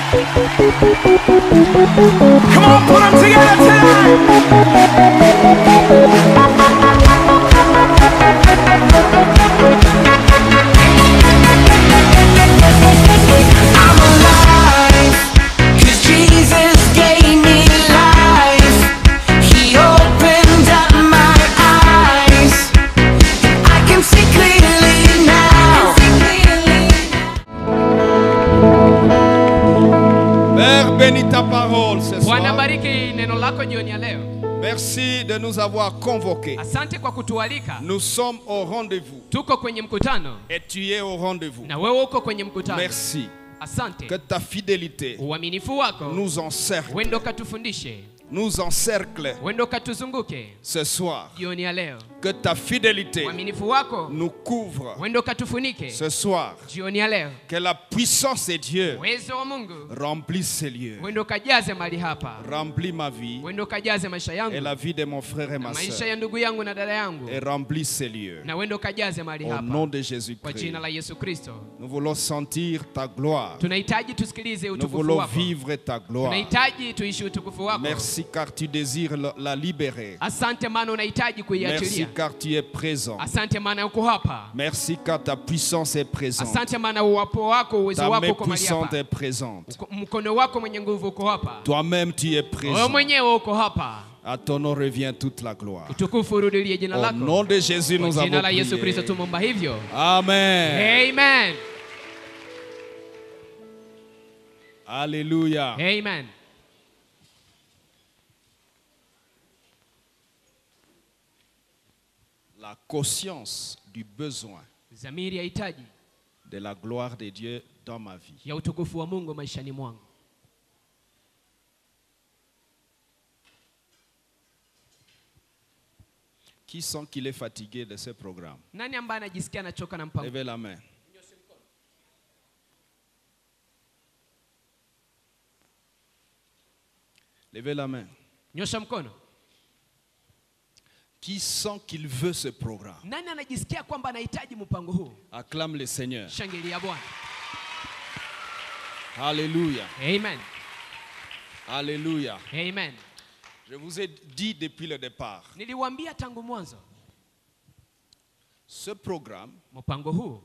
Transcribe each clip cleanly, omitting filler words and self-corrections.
Come on, put them together tonight. I'm alive, 'cause Jesus gave me life. He opened up my eyes. I can see clearly now. Père, bénis ta parole ce Bwana soir. bariki neno lako jioni ya leo. Merci de nous avoir convoqués. Asante kwa kutualika. Nous sommes au rendez-vous. Tuko kwenye mkutano Et tu es au rendez-vous. na wewe uko kwenye mkutano. Merci. Asante. Que ta fidélité Uaminifu wako nous encercle, wendo katufundishe, nous encercle wendo katuzunguke ce soir. jioni ya leo. Que ta fidélité Uaminifu wako nous couvre wendo katufunike ce soir. jioni ya leo. Que la puissance de Dieu Uwezo wa Mungu remplisse ces lieux. wendo kajaze mahali hapa, Remplis ma vie wendo kajaze maisha et yangu la vie de mon frère et na ma maisha soeur. ya ndugu yangu na dada yangu, Et remplis ces lieux. na wendo kajaze mahali Au nom hapa de kwa Jésus-Christ. jina la Yesu Kristo. Nous voulons sentir ta gloire. Tunahitaji tusikilize Nous utukufu voulons wako. vivre ta gloire. Tunahitaji tuishi utukufu wako. Merci car tu désires la libérer. Asante maana unahitaji Merci kuiachilia. car tu es présent. Asante maana uko hapa. Merci car ta puissance est présente. Asante maana uwapo wako, uwezo Ta main wako uko mahali puissante hapa. est présente. Mkono wako mwenye nguvu uko hapa. Toi-même tu es Wewe présent. mwenyewe uko hapa. À ton nom revient toute la gloire. Utukufu urudilie jina Au lako. nom de Jésus nous Kwa jina avons la Yesu Kristo prié. tumeomba hivyo. Amen. Amen. Alléluia. Amen. La conscience du besoin Dhamiri ya hitaji de la gloire de Dieu dans ma vie. ya utukufu wa Mungu maishani mwangu. Qui sent qu'il est fatigué de ce programme? Nani ambaye anajisikia anachoka na mpango? Levez la main. Levez la main. Nyosha mkono. Qui sent qu'il veut ce programme? Nani anajisikia kwamba anahitaji mpango huu? Acclame le Seigneur. Shangilia Bwana. Alléluia. Amen. Alléluia. Amen. Je vous ai dit depuis le départ, Niliwaambia tangu mwanzo, ce programme mpango huu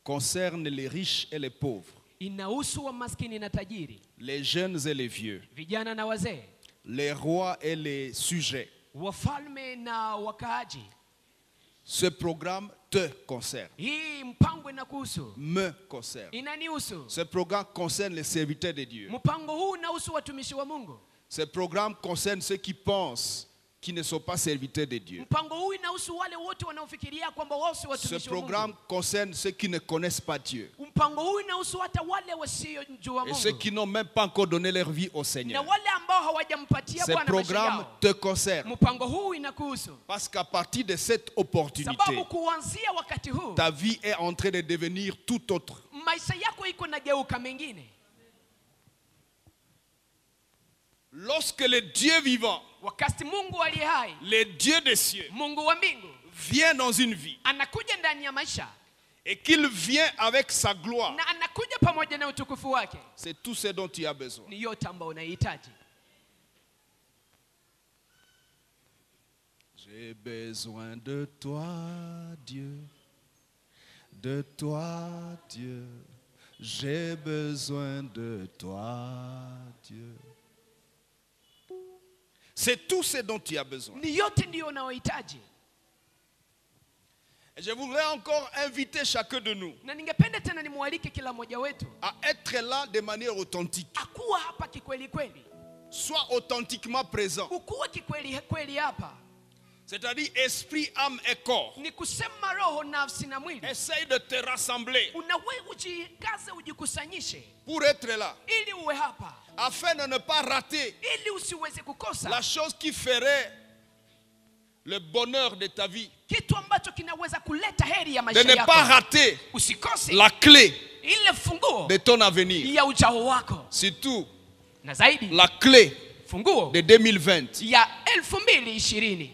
concerne les riches et les pauvres, inahusu wa maskini na tajiri, les jeunes et les vieux, vijana na wazee, les rois et les sujets. wafalme na wakaaji. Ce programme te concerne, Hii mpango inakuhusu, me concerne. inanihusu. Ce programme concerne les serviteurs de Dieu. Mpango huu unahusu watumishi wa Mungu. Ce programme concerne ceux qui pensent qu'ils ne sont pas serviteurs de Dieu. Mpango huu inahusu wale wote wanaofikiria kwamba wao si Ce watumishi wa programme Mungu. concerne ceux qui ne connaissent pas Dieu Mpango huu inahusu hata wale wasiojua et ceux Mungu qui n'ont même pas encore donné leur vie au na Seigneur. wale ambao hawajampatia Ce Bwana maisha programme yao. te concerne Mpango huu inakuhusu parce qu'à partir de cette opportunité, sababu kuanzia wakati huu ta vie est en train de devenir tout autre. maisha yako iko nageuka mengine. Lorsque le Dieu vivant, Wakati Mungu aliye hai, le Dieu des cieux, Mungu wa mbingu vient dans une vie anakuja ndani ya maisha et qu'il vient avec sa gloire, na anakuja pamoja na utukufu wake, c'est tout ce dont tu as besoin. ni yote ambayo unahitaji. J'ai besoin de toi, Dieu. De toi, Dieu. J'ai besoin de toi, Dieu. C'est tout ce dont tu as besoin. Ni yote ndiyo unayohitaji. Et je voudrais encore inviter chacun de nous Na ningependa tena nimwalike kila mmoja wetu à être là de manière authentique. akuwa hapa kikweli kweli, Sois authentiquement présent. ukuwa kikweli kweli hapa, C'est-à-dire esprit, âme et corps. ni kusema roho, nafsi na mwili. Essaye de te rassembler Unawe ujikaze, ujikusanyishe pour être là, ili uwe hapa, afin de ne pas rater ili usiweze kukosa la chose qui ferait le bonheur de ta vie. kitu ambacho kinaweza kuleta heri ya De maisha ne pas yako. rater Usikose la clé ile funguo de ton avenir. ya ujao wako, Surtout na zaidi la clé funguo de 2020. ya 2020.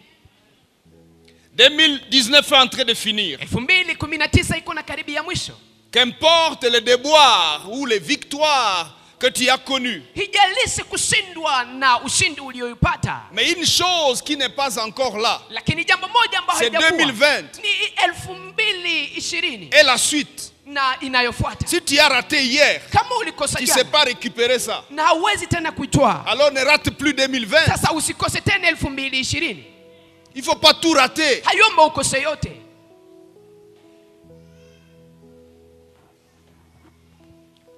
2019 est en train de finir. 2019 iko na karibia mwisho. Qu'importe les déboires ou les victoires que tu as connu. hijalishi kushindwa na ushindi ulioipata, Mais une chose qui n'est pas encore là, lakini jambo moja ambalo c'est 2020 ni 2020 et la suite. na inayofuata. Si tu as raté hier, Kama ulikosa tu ne sais jana pas récupérer ça. na hauwezi tena kuitwaa, Alors ne rate plus 2020. sasa usikose tena 2020. Il ne faut pas tout rater. Hayomba ukose yote.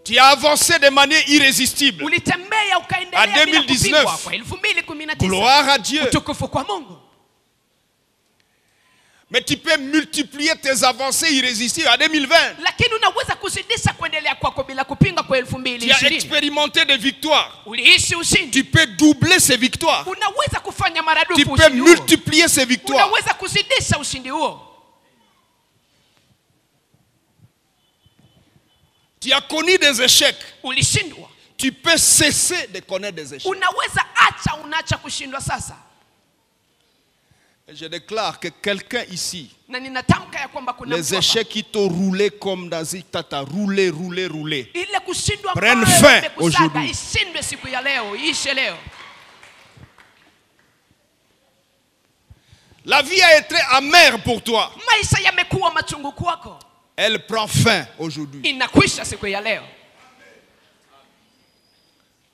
Tu as avancé de manière irrésistible. Ulitembea À ukaendelea bila 2019. kupingwa kwa 2019. Gloire à Dieu. Utukufu kwa Mungu. Mais tu peux multiplier tes avancées irrésistibles à 2020. Lakini unaweza kuzidisha kuendelea kwako bila kupinga kwa Tu as 2020. expérimenté des victoires. Uliishi ushindi. Tu peux doubler ces victoires. Unaweza kufanya Tu maradufu peux ushindi huo. multiplier ces victoires. Unaweza kuzidisha ushindi huo. Tu as connu des échecs. Ulishindwa. Tu peux cesser de connaître des échecs. Unaweza acha unaacha kushindwa sasa. Et je déclare que quelqu'un ici, Na ninatamka ya kwamba kuna les mtu hapa, échecs qui t'ont roulé comme dans un tata, roulé. ile kushindwa Prenne ambayo fin imekusaga, aujourd'hui. ishindwe siku ya leo, iishe leo. La vie a été amère pour toi. Maisha yamekuwa machungu kwako, Elle prend fin aujourd'hui. inakwisha siku ya leo.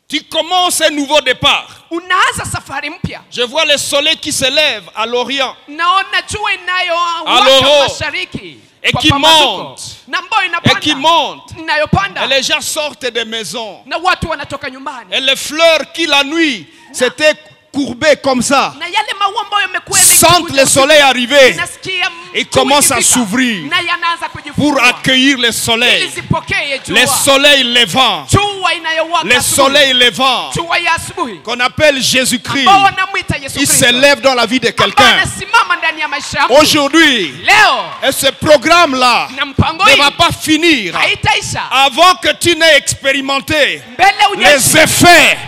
Tu commences un nouveau départ. Unaanza safari mpya. Je vois le soleil qui se lève à l'Orient. Naona jua Alors, inayowaka mashariki et kwa qui pambazuko. monte. Na ambayo Et qui inapanda, monte. inayopanda, Et les gens sortent des maisons. na watu wanatoka nyumbani, Et les fleurs qui la nuit s'étaient courbées comme ça na yale maua ambayo yamekuwa sentent le soleil arriver inasikia et jua commencent à ikifika, s'ouvrir na yanaanza pour kujifungua accueillir le ili soleil. zipokee Le jua, soleil levant. jua inayowaka Le asubuhi, soleil levant jua ya asubuhi qu'on appelle Jésus-Christ. ambao wanamwita Yesu Il Kristo, se lève dans la vie de ambaye quelqu'un. anasimama ndani ya maisha yako Aujourd'hui, leo, et ce programme-là na mpango ne hii va pas finir haitaisha avant que tu n'aies expérimenté mbele les effets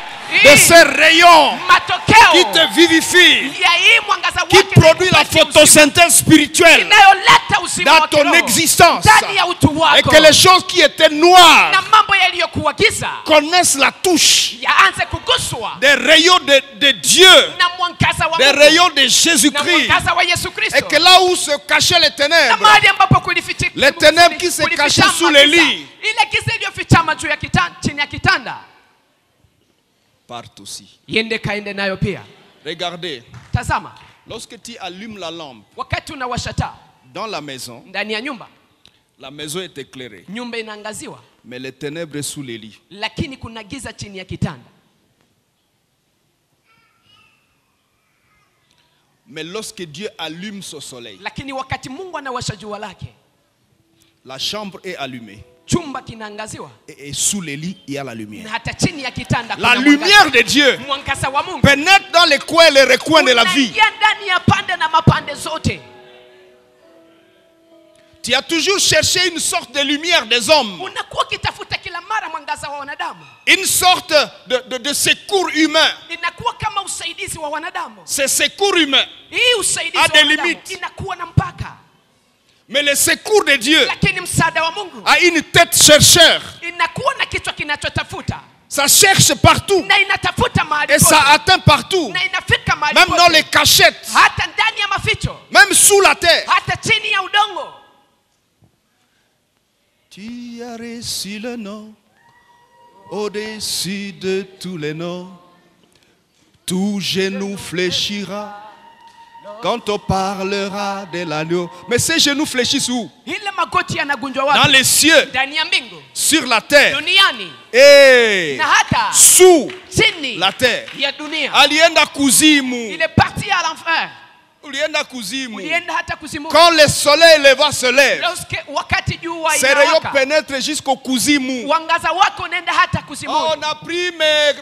de ces rayons matokeo qui te vivifient, ya hii mwangaza qui wake produit la kupatia photosynthèse spirituelle inayoleta uzima dans wa ton kiroho existence, ndani ya utu et wako, que les choses qui étaient noires na mambo yaliyokuwa giza connaissent la touche yaanze kuguswa des rayons de Dieu, na mwangaza wa des Mungu, rayons de na Jésus-Christ, mwangaza wa Yesu et Kristo, que là où se cachaient les na ténèbres, mahali ambapo kulifichika les ténèbres qui se kulifichama cachaient sous les giza, lits, ile giza iliyofichama juu ya kitanda, chini ya kitanda, partent aussi. iende kaende nayo pia. Regardez, Tazama, lorsque tu allumes la lampe wakati unawasha taa dans la maison, ndani ya nyumba, la maison est éclairée, nyumba inaangaziwa, mais les ténèbres sous les lits. lakini kuna giza chini ya kitanda. Mais lorsque Dieu allume son soleil, Lakini wakati Mungu anawasha jua lake, la chambre est allumée. chumba kinaangaziwa, Et sous les lits, il y a la na lumière. hata chini ya kitanda La kuna lumière de Dieu mwangaza wa Mungu pénètre dans les coins et les recoins de la vie. unaingia ndani ya pande na mapande zote. Tu as toujours cherché une sorte de lumière des hommes, Unakuwa ukitafuta kila mara mwangaza wa wanadamu, une sorte de secours humain. inakuwa kama usaidizi wa wanadamu. Ce secours humain, Hii usaidizi A wa des wanadamu limites. inakuwa na mpaka, mais le secours de Dieu lakini msaada wa Mungu a une tête chercheur. inakuwa na kichwa kinachotafuta, Ça cherche partout na inatafuta mahali et ça pote, atteint partout, na inafika mahali même dans pote, les cachettes, hata ndani ya maficho, même sous la terre. hata chini ya udongo. Tu as reçu le nom au-dessus de tous les noms. Tout genou fléchira quand on parlera de l'agneau. Mais ces genoux fléchissent où? Ile magoti yanagunjwa Dans wapi? les cieux, Ndani ya mbingu, sur la terre duniani, et na hata sous chini la terre. ya dunia. Alienda kuzimu. Il est parti à l'enfer. Ulienda kuzimu. Ulienda hata kuzimu. Quand le soleil levant se lève, Lorsque wakati jua ces rayons inawaka, pénètrent jusqu'au kuzimu. wangaza wako unaenda hata kuzimu. Oh, on a pris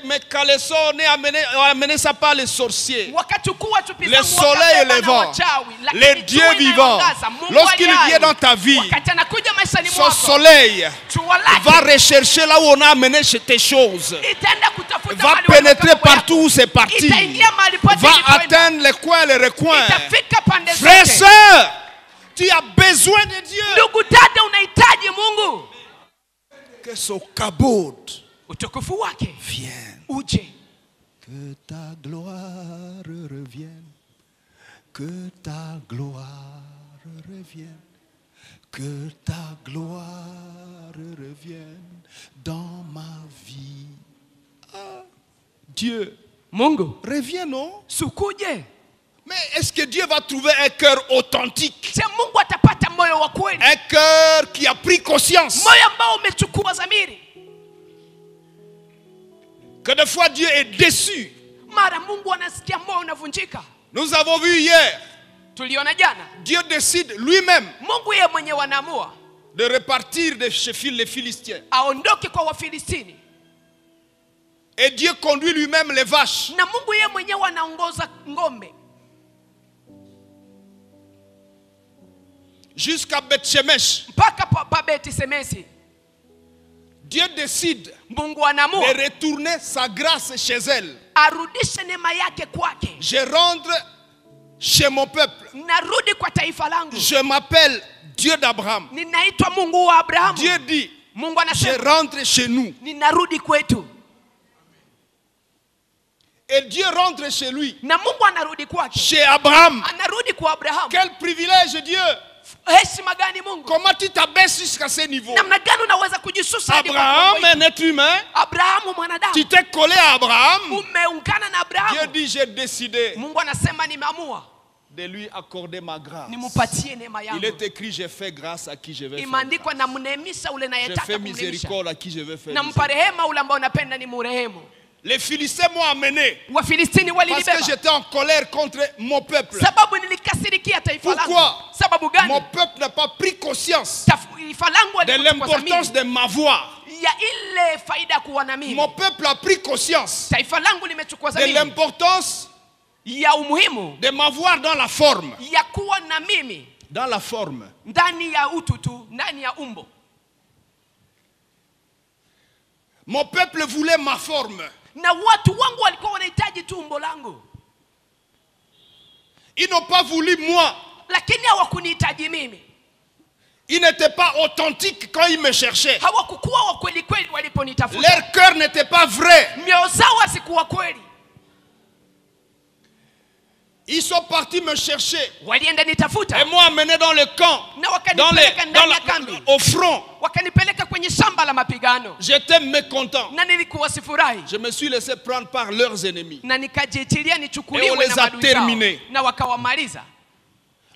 mes caleçons, on a amené ça par les sorciers. Wakachukua chupi Le zangu soleil wakabeba na levant, wachawi, lakini le jua Dieu vivant, inaangaza, Mungu lorsqu'il aliye vient hai. dans ta vie, Wakati anakuja maishani son mwako, soleil jua lake va rechercher là où on a amené tes choses, itaenda kutafuta va mahali pénétrer walipokuwa partout où c'est parti, itaingia mahali pote va ilipoenda. atteindre les coins et les recoins. Itafika pande Frères, zote. sœurs, tu as besoin de Dieu. Ndugu dada, unahitaji Mungu. Que son cabot utukufu wake vienne. uje. Que ta gloire revienne. Que ta gloire revienne. Que ta gloire revienne dans ma vie. Ah, Dieu, Mungu reviens, non? sukuje. Mais est-ce que Dieu va trouver un cœur authentique? Je Mungu atapata moyo wa kweli, Un cœur qui a pris conscience moyo ambao umechukua dhamiri. que des fois Dieu est déçu. Mara Mungu anasikia moyo unavunjika. Nous avons vu hier, Tuliona jana Dieu décide lui-même Mungu yeye mwenyewe anaamua de repartir de chez les Philistins. aondoke kwa Wafilistini, Et Dieu conduit lui-même les vaches. na Mungu yeye mwenyewe anaongoza ngombe Jusqu'à Beth-Shemesh. mpaka pa Beti Semesi. Dieu décide Mungu anaamua de retourner sa grâce chez elle. arudishe neema yake kwake. Je rentre chez mon peuple. Narudi kwa taifa langu, Je m'appelle Dieu d'Abraham. ninaitwa Mungu wa Abrahamu. Dieu dit, Mungu je anasema rentre chez nous. ninarudi kwetu, Et Dieu rentre chez lui. na Mungu anarudi kwake, Chez Abraham. anarudi kwa Abrahamu. Quel privilège, Dieu. Heshima gani Mungu! Comment tu t'abaisses jusqu'à ce niveau? Namna gani unaweza kujisusa hadi kwa Abraham, kiwango un être humain. hiki? Abrahamu mwanadamu, Tu t'es collé à Abraham. umeungana na Dieu Abrahamu. dit, j'ai décidé Mungu anasema nimeamua de lui accorder ma grâce. nimupatie neema Il yangu. est écrit, j'ai fait grâce à qui je vais faire. Imeandikwa, namneemisha ule J'ai nayetaka fait kumneemisha, miséricorde à qui je vais faire. nampa rehema ule ambao napenda ni murehemu. Les Philistins m'ont amené Wafilistini parce que walinibeba j'étais en colère contre mon peuple. sababu nilikasirikia taifa langu. Pourquoi? Sababu gani? Mon peuple n'a pas pris conscience Taifa langu de halikuchukua l'importance dhamiri de m'avoir. ya ile faida kuwa na mimi. Mon peuple a pris conscience Taifa langu limechukua de dhamiri l'importance ya umuhimu de m'avoir dans la forme. ya kuwa na mimi Dans la forme. ndani ya utu tu, ndani ya umbo. Mon peuple voulait ma forme. Na watu wangu walikuwa wanahitaji tu umbo langu, Ils n'ont pas voulu moi. lakini hawakunihitaji mimi. Ils n'étaient pas authentiques quand ils me cherchaient. Hawakukuwa wa kweli kweli waliponitafuta. Leur cœur n'était pas vrai. Mioyo zao hazikuwa kweli. Ils sont partis me chercher Walienda et nitafuta m'ont amené dans le camp, na wakanipeleka ndani ya kambi, au front. wakanipeleka kwenye shamba la mapigano, J'étais mécontent. na nilikuwa sifurahi, Je me suis laissé prendre par leurs ennemis. na nikajiachilia Et on nichukuliwe les na a maadui zao, terminés. na wakawamaliza.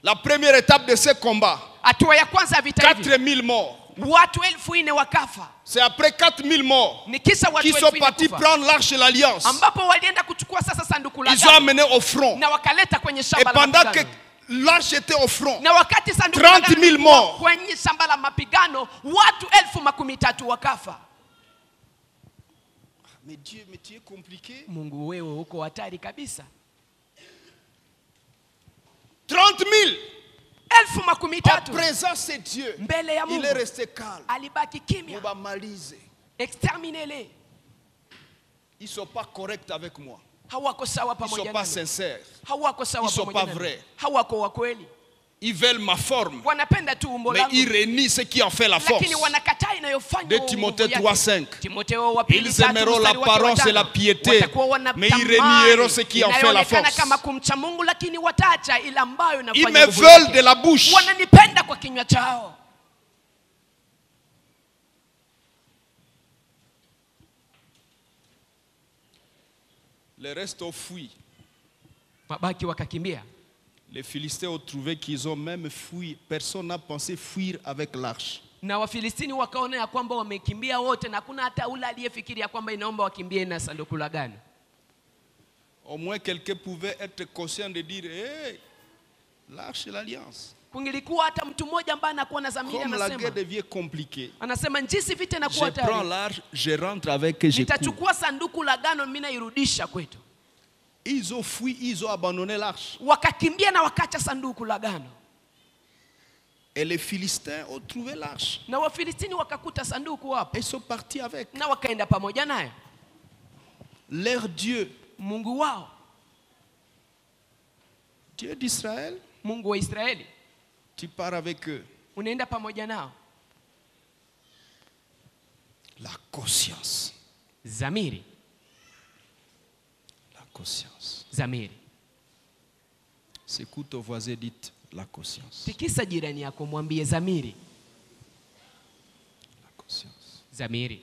La première étape de ce combat, Hatua ya kwanza ya vita hivi, 4000 morts. watu 4,000 wakafa. C'est après 4000 morts Ni kisa watu qu'ils sont 4,000 partis kufa, prendre l'arche de l'alliance. ambapo walienda kuchukua sasa sanduku la Ils ont agano amené au front. na wakaleta kwenye Et shamba la pendant que mapigano. l'arche était au front, Na wakati sanduku la 30,000 agano morts. kwenye shamba la mapigano, watu 13,000 wakafa. mais Dieu, mais tu es compliqué. Mungu wewe uko hatari kabisa. 30,000. 13,000 En présent, c'est Dieu. mbele ya Il Mungu. est resté calme. Alibaki kimya. Mobamalize. Exterminez-les. Ils ne sont pas corrects avec moi. Hawako sawa Ils ne sont pamoja pas nami. sincères. Hawako sawa Ils sont pamoja pas nami. vrais. Hawako wa kweli. Ils veulent ma forme, Wanapenda tu umbo mais langu, ils renient ce qui en fait la force. lakini wanakataa inayofanya De nguvu Timothée yake. 3:5. Timotheo wa pili, Ils 3, aimeront mstari wake wa l'apparence et 5. la piété, Watakuwa wanatamani mais ils renieront ce qui en fait la inayoonekana force. kama kumcha Mungu, lakini wataacha ile ambayo Ils inafanya me nguvu veulent yake. de la bouche, Wananipenda kwa kinywa chao. le reste ont fui. Mabaki wakakimbia. Les Philistins ont trouvé qu'ils ont même fui. Personne n'a pensé fuir avec l'arche. Na Wafilistini wakaona ya kwamba wamekimbia wote, na hakuna hata ule aliyefikiri ya kwamba inaomba wakimbie na sanduku la agano. Au moins quelqu'un pouvait être conscient de dire, hey, l'arche de l'alliance. Kungilikuwa hata mtu mmoja ambaye anakuwa na dhamiri, Comme la guerre anasema devient compliquée, jinsi vita je inakuwa prends hatari, l'arche, je rentre avec et je cours. nitachukua sanduku la agano mimi nairudisha kwetu. Ils ont fui, ils ont abandonné l'arche. Wakakimbia na wakacha sanduku la agano. Et les Philistins ont trouvé l'arche. Na Wafilistini wakakuta sanduku hapo Et ils sont partis avec. na wakaenda pamoja nayo. Leur Dieu, Mungu wao, Dieu d'Israël, Mungu wa Israeli, tu pars avec eux. unaenda pamoja nao. La conscience. Zamiri. La conscience. Zamiri. Secoue ton voisin, dites la conscience. Tikisa jirani yako mwambie zamiri. La conscience. Zamiri.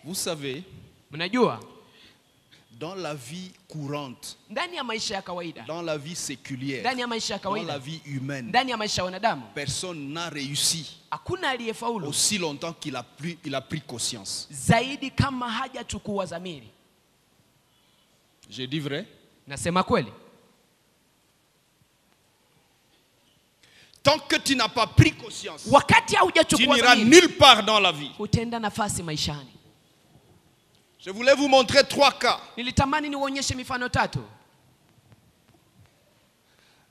Vous savez, Mnajua, dans la vie courante, ndani ya maisha ya kawaida, dans la vie séculière, ndani ya maisha ya dans la kawaida, vie humaine, ndani ya maisha ya wanadamu, personne n'a réussi hakuna aliyefaulu aussi longtemps qu'il a pris conscience. zaidi kama hajachukua zamiri. Je dis vrai? Nasema kweli? Tant que tu n'as pas pris conscience, Wakati tu haujachukua n'iras zamiri, nulle part dans la vie. hutenda nafasi maishani. Je voulais vous montrer 3 cas. Nilitamani niwaonyeshe mifano 3.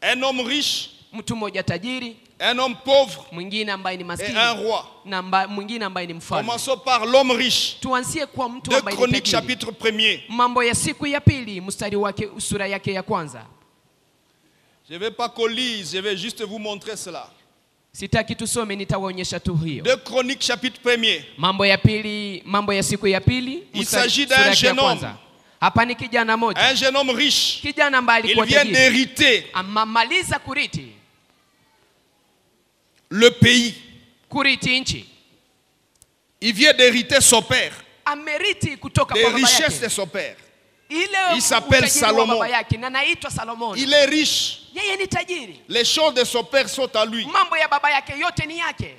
Un homme riche, Mtu mmoja tajiri, un homme pauvre mwingine ambaye ni et maskini, un roi. na mwingine ambaye ni mfalme. Commençons par l'homme riche. Tuanzie kwa mtu 2 ambaye ni Chroniques tajiri. chapitre 1er. Mambo ya siku ya pili mstari wake sura yake ya kwanza. Je ne vais pas qu'on lise, je vais juste vous montrer cela. Sitaki tusome, nitawaonyesha tu hiyo. 2 Chroniques chapitre 1er. Mambo ya pili, mambo ya siku ya pili Il mstari s'agit sura d'un yake ya jeune kwanza. homme. Hapa ni kijana mmoja. Un jeune homme riche. Kijana ambaye Il alikuwa vient tajiri. d'hériter Amamaliza kuriti. le pays. Kuriti nchi. Il vient d'hériter son père. Ameriti kutoka Des kwa baba richesses de yake. son père. Ile Il s'appelle utajiri wa Salomon. baba yake na anaitwa Salomon. Il est riche. Yeye ni tajiri. Les choses de son père sont à lui. Mambo ya baba yake yote ni yake.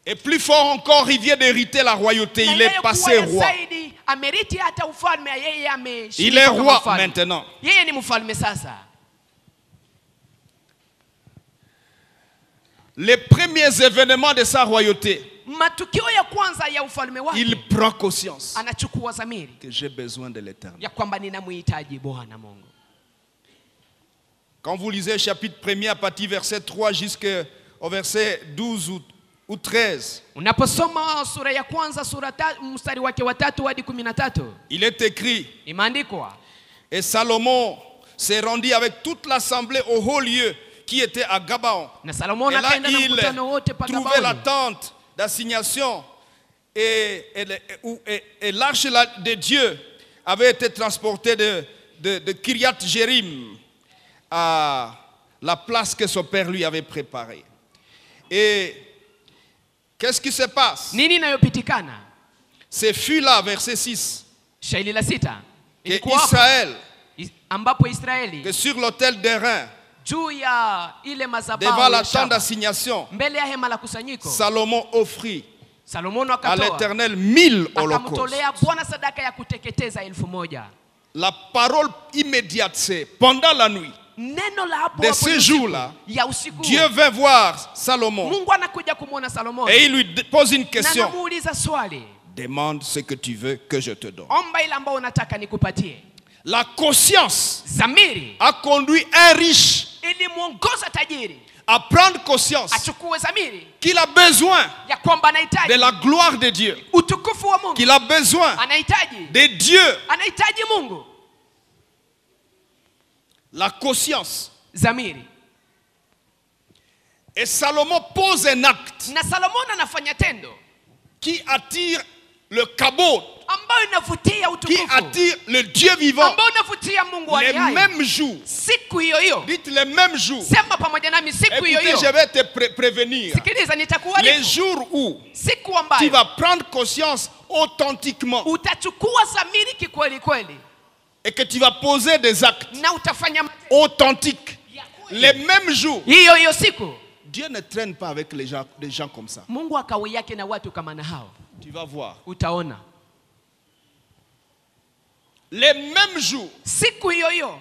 Et plus fort encore, il vient d'hériter la royauté. Il est passé roi. Zaidi, ameriti hata ufalme, yeye ameshika Il est roi ufalme. maintenant. Yeye ni mfalme sasa. Les premiers événements de sa royauté, Matukio ya kwanza ya ufalme wake, il prend conscience anachukua zamiri que j'ai besoin de l'éternel. ya kwamba ninamhitaji Bwana Mungu. Quand vous lisez chapitre 1er à partir verset 3 jusqu'au verset 12 ou 13, Unaposoma sura ya kwanza mstari wake wa 3 hadi 13, il est écrit: imeandikwa, et Salomon s'est rendu avec toute l'assemblée au haut lieu qui était à Gabaon. na Salomon Et là, akaenda na il mkutano wote pa trouvait la Gabaoni. tente d'assignation et l'arche de Dieu avait été transportée de Kiriath Jérim à la place que son père lui avait préparée. Et qu'est-ce qui se passe? Nini inayopitikana? Ce fut là, verset 6, Shairi la 6. que Ilikuwa hapo, Israël, ambapo Israeli que sur l'autel d'airain, juu ya ile devant madhabahu la ya tente shaba, d'assignation, mbele ya hema la kusanyiko, Salomon offrit Salomono à akatoa l'Éternel 1000 holocaustes. akamtolea Bwana sadaka ya kuteketeza 1000. La parole immédiate, c'est pendant la nuit Neno la hapo de hapo ce ni jour-là, usiku, ya usiku, Dieu vint voir Salomon Mungu anakuja kumwona Salomono et il lui pose une na question. anamuuliza swali, Demande ce que tu veux que je te donne. omba ile ambayo unataka nikupatie. La conscience Zamiri a conduit un riche ilimuongoza tajiri à prendre conscience achukue zamiri qu'il a besoin ya kwamba de anahitaji la gloire de Dieu, utukufu wa Mungu, qu'il a besoin anahitaji de Dieu. anahitaji Mungu. La conscience. Zamiri. Et Salomon pose un acte Na Salomon anafanya tendo qui attire le kabod, ambayo inavutia qui utukufu, attire le Dieu vivant. ambayo inavutia Mungu Les aliye hai. mêmes jours, Siku hiyo hiyo, dites les mêmes jours. sema pamoja nami, siku hiyo Écoutez, je hiyo, vais te prévenir. sikiliza, Les nitakuarifu jours où siku tu ambayo vas prendre conscience authentiquement utachukua zamiri kikweli kweli et que tu vas poser des actes na utafanya authentiques. ya kweli. Les mêmes jours, Hiyo hiyo siku Dieu ne traîne pas avec des gens comme ça. Mungu akawi yake na watu kama na hao, Tu vas voir. utaona Les mêmes jours, siku hiyo hiyo.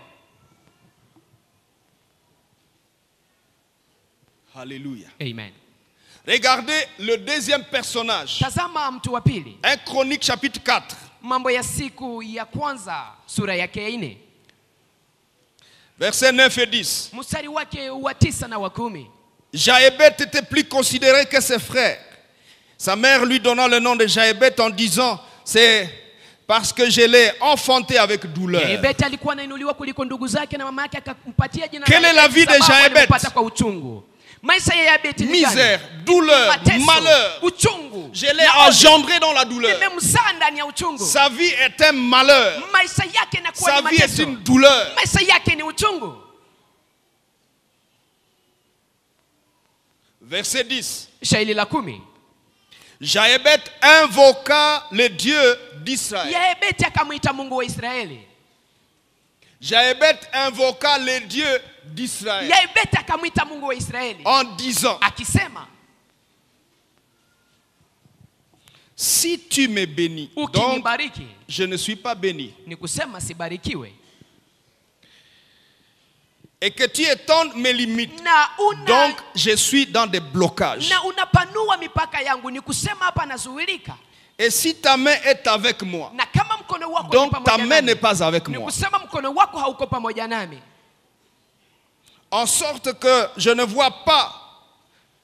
alléluia. Amen. Regardez le deuxième personnage. Tazama mtu wa pili, 1 Chronique chapitre 4, Mambo ya siku ya kwanza sura yake ya 4 versets 9 et 10. mstari wake wa 9 na wa 10. Jaébet était plus considéré que ses frères. Sa mère lui donna le nom de Jaébet en disant: c'est parce que je l'ai enfanté avec douleur. Jaebet alikuwa anainuliwa kuliko ndugu zake na mama yake akampatia jina Quelle est la vie de sababu Jaebet? alimpata kwa uchungu. Maisha ya Yabeti ni gani? Misère, douleur, Mateso, malheur. uchungu. Je l'ai na engendré dans la douleur. nimemzaa ndani ya uchungu. Sa vie est un malheur. Maisha yake inakuwa Sa ni vie est mateso. une douleur. Maisha yake ni uchungu. Verset 10. Shairi la 10. Jaébet invoqua le Dieu d'Israël. Yabeti akamwita Mungu wa Israeli. Jaébet invoqua le Dieu d'Israël Yabeti akamwita Mungu wa Israeli en disant, akisema, si tu me bénis, donc ukinibariki je ne suis pas béni, ni kusema sibarikiwe, et que tu étendes mes limites, na donc je suis dans des blocages. unapanua mipaka yangu, ni kusema hapa nazuilika. Et si ta main est avec moi, Na kama mkono wako ni donc ta pamoja main nami, n'est pas avec ni moi. kusema mkono wako hauko pamoja nami, En sorte que je ne vois pas,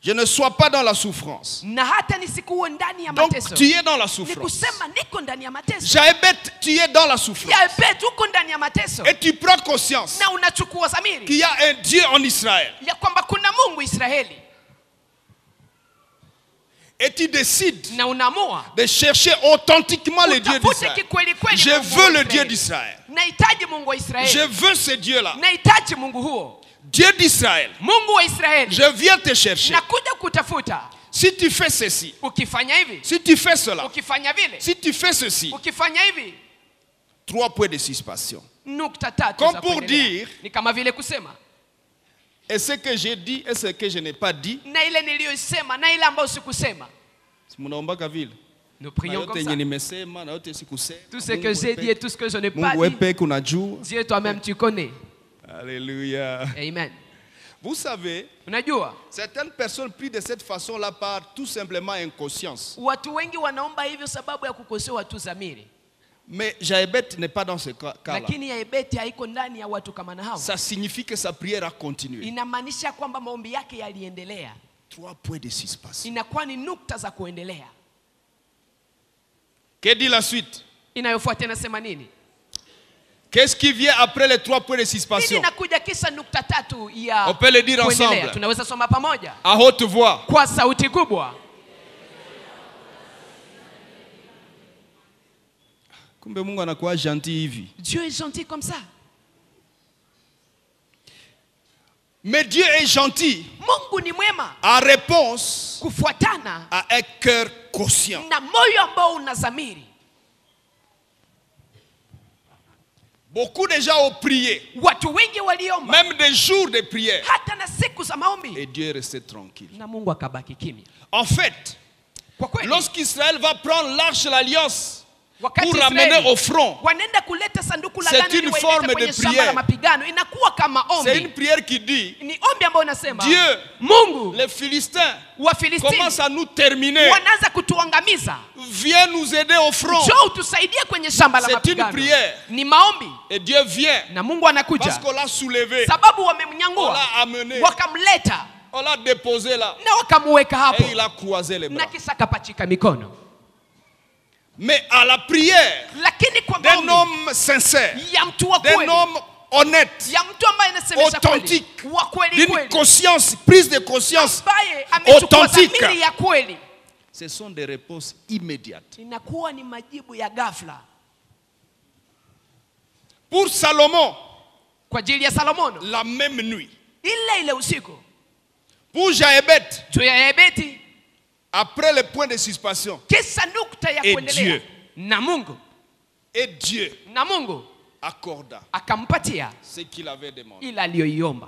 je ne sois pas dans la souffrance. na hata nisikuwe ndani ya Donc mateso. tu es dans la Ni souffrance. kusema niko ndani ya mateso. Jaébet, tu es dans la souffrance. Yabeti uko ndani ya mateso, Et tu prends conscience na unachukua zamiri qu'il y a un Dieu en Israël. ya kwamba kuna Mungu Israeli, Et tu décides na unaamua de chercher authentiquement le Dieu utafute d'Israël. kikweli kweli Je Mungu veux wa le Dieu Israeli. d'Israël. Nahitaji Mungu wa Israeli. Je veux ce Dieu-là. Nahitaji Mungu huo. Dieu d'Israël. Mungu wa Israeli. Je viens te chercher. Nakuja kutafuta. Si tu fais ceci, Ukifanya hivi, si tu fais cela, ukifanya vile, si tu fais ceci, ukifanya hivi, 3 points de suspension. nukta tatu Comme za pour kuendelea. dire, Ni kama vile kusema, et ce que j'ai dit et ce que je n'ai pas dit, na ile niliyosema na ile ambayo sikusema. munaombaka vile. Nous Na prions yote comme yenye ça. nimesema, na yote sikusema. Tout ce que j'ai dit et tout ce que je n'ai pas Mungu wewe dit, peke unajua. Dieu toi-même tu connais. Alléluia. Amen. Vous savez, Unajua, certaines personnes prient de cette façon-là par tout simplement inconscience. watu wengi wanaomba hivyo sababu ya kukosewa tu dhamiri. Mais Jaébet n'est pas dans ce cas-là. Lakini Yabeti haiko ndani ya watu kama na hao. Ça signifie que sa prière a continué. Inamaanisha kwamba maombi yake yaliendelea. 3 points de suspension. Inakuwa ni nukta za kuendelea. Que dit la suite? Inayofuata inasema nini? Qu'est-ce qui vient après les 3 points de Nini suspension? inakuja kisa nukta tatu ya On peut le dire kuendelea? ensemble. Tunaweza soma pamoja À haute voix. kwa sauti kubwa. Kumbe Mungu anakuwa gentil hivi. Dieu est gentil comme ça. Mais Dieu est gentil Mungu ni mwema en réponse kufuatana à un cœur conscient. na moyo ambao una dhamiri. Beaucoup de gens ont prié, Watu wengi waliomba même des jours de prière, hata na siku za maombi, et Dieu est resté tranquille. na Mungu akabaki kimya. En fait, Kwa kweli, lorsqu'Israël va prendre l'arche de l'alliance wakati pour ramener Israeli au front, wanaenda kuleta sanduku la C'est agano ili une wailete forme de kwenye shamba prière. la mapigano, inakuwa kama c'est une ombi. prière qui dit, Ni ombi ambao unasema Dieu, Mungu, les Philistins Wafilistini commencent à nous terminer. wanaanza kutuangamiza, Viens nous aider au front. njoo utusaidie kwenye shamba la C'est une mapigano. prière. Ni maombi, Et Dieu vient na Mungu parce anakuja qu'on l'a soulevé, sababu on wamemnyangua, l'a amené, wakamleta on l'a déposé là, na wakamuweka hapo, et il a croisé les na bras. kisha akapachika mikono. Mais à la prière Lakini kwa d'un maombi homme sincère, ya mtu wa d'un kweli, homme honnête, ya mtu ambaye anasemesha kweli, authentique, wa kweli d'une kweli, conscience, prise de conscience, ambaye amechukua authentique. dhamiri ya kweli, ce sont des réponses immédiates. inakuwa ni majibu ya ghafla. Pour Salomon, Kwa ajili ya Salomono, la même nuit. ile usiku, Pour Jaébet, juu ya Yabeti, après le point de suspension, kisa nukta ya Et kuendelea, Dieu. na Mungu, et Dieu na Mungu accorda akampatia ce qu'il avait demandé. ila aliyoiomba.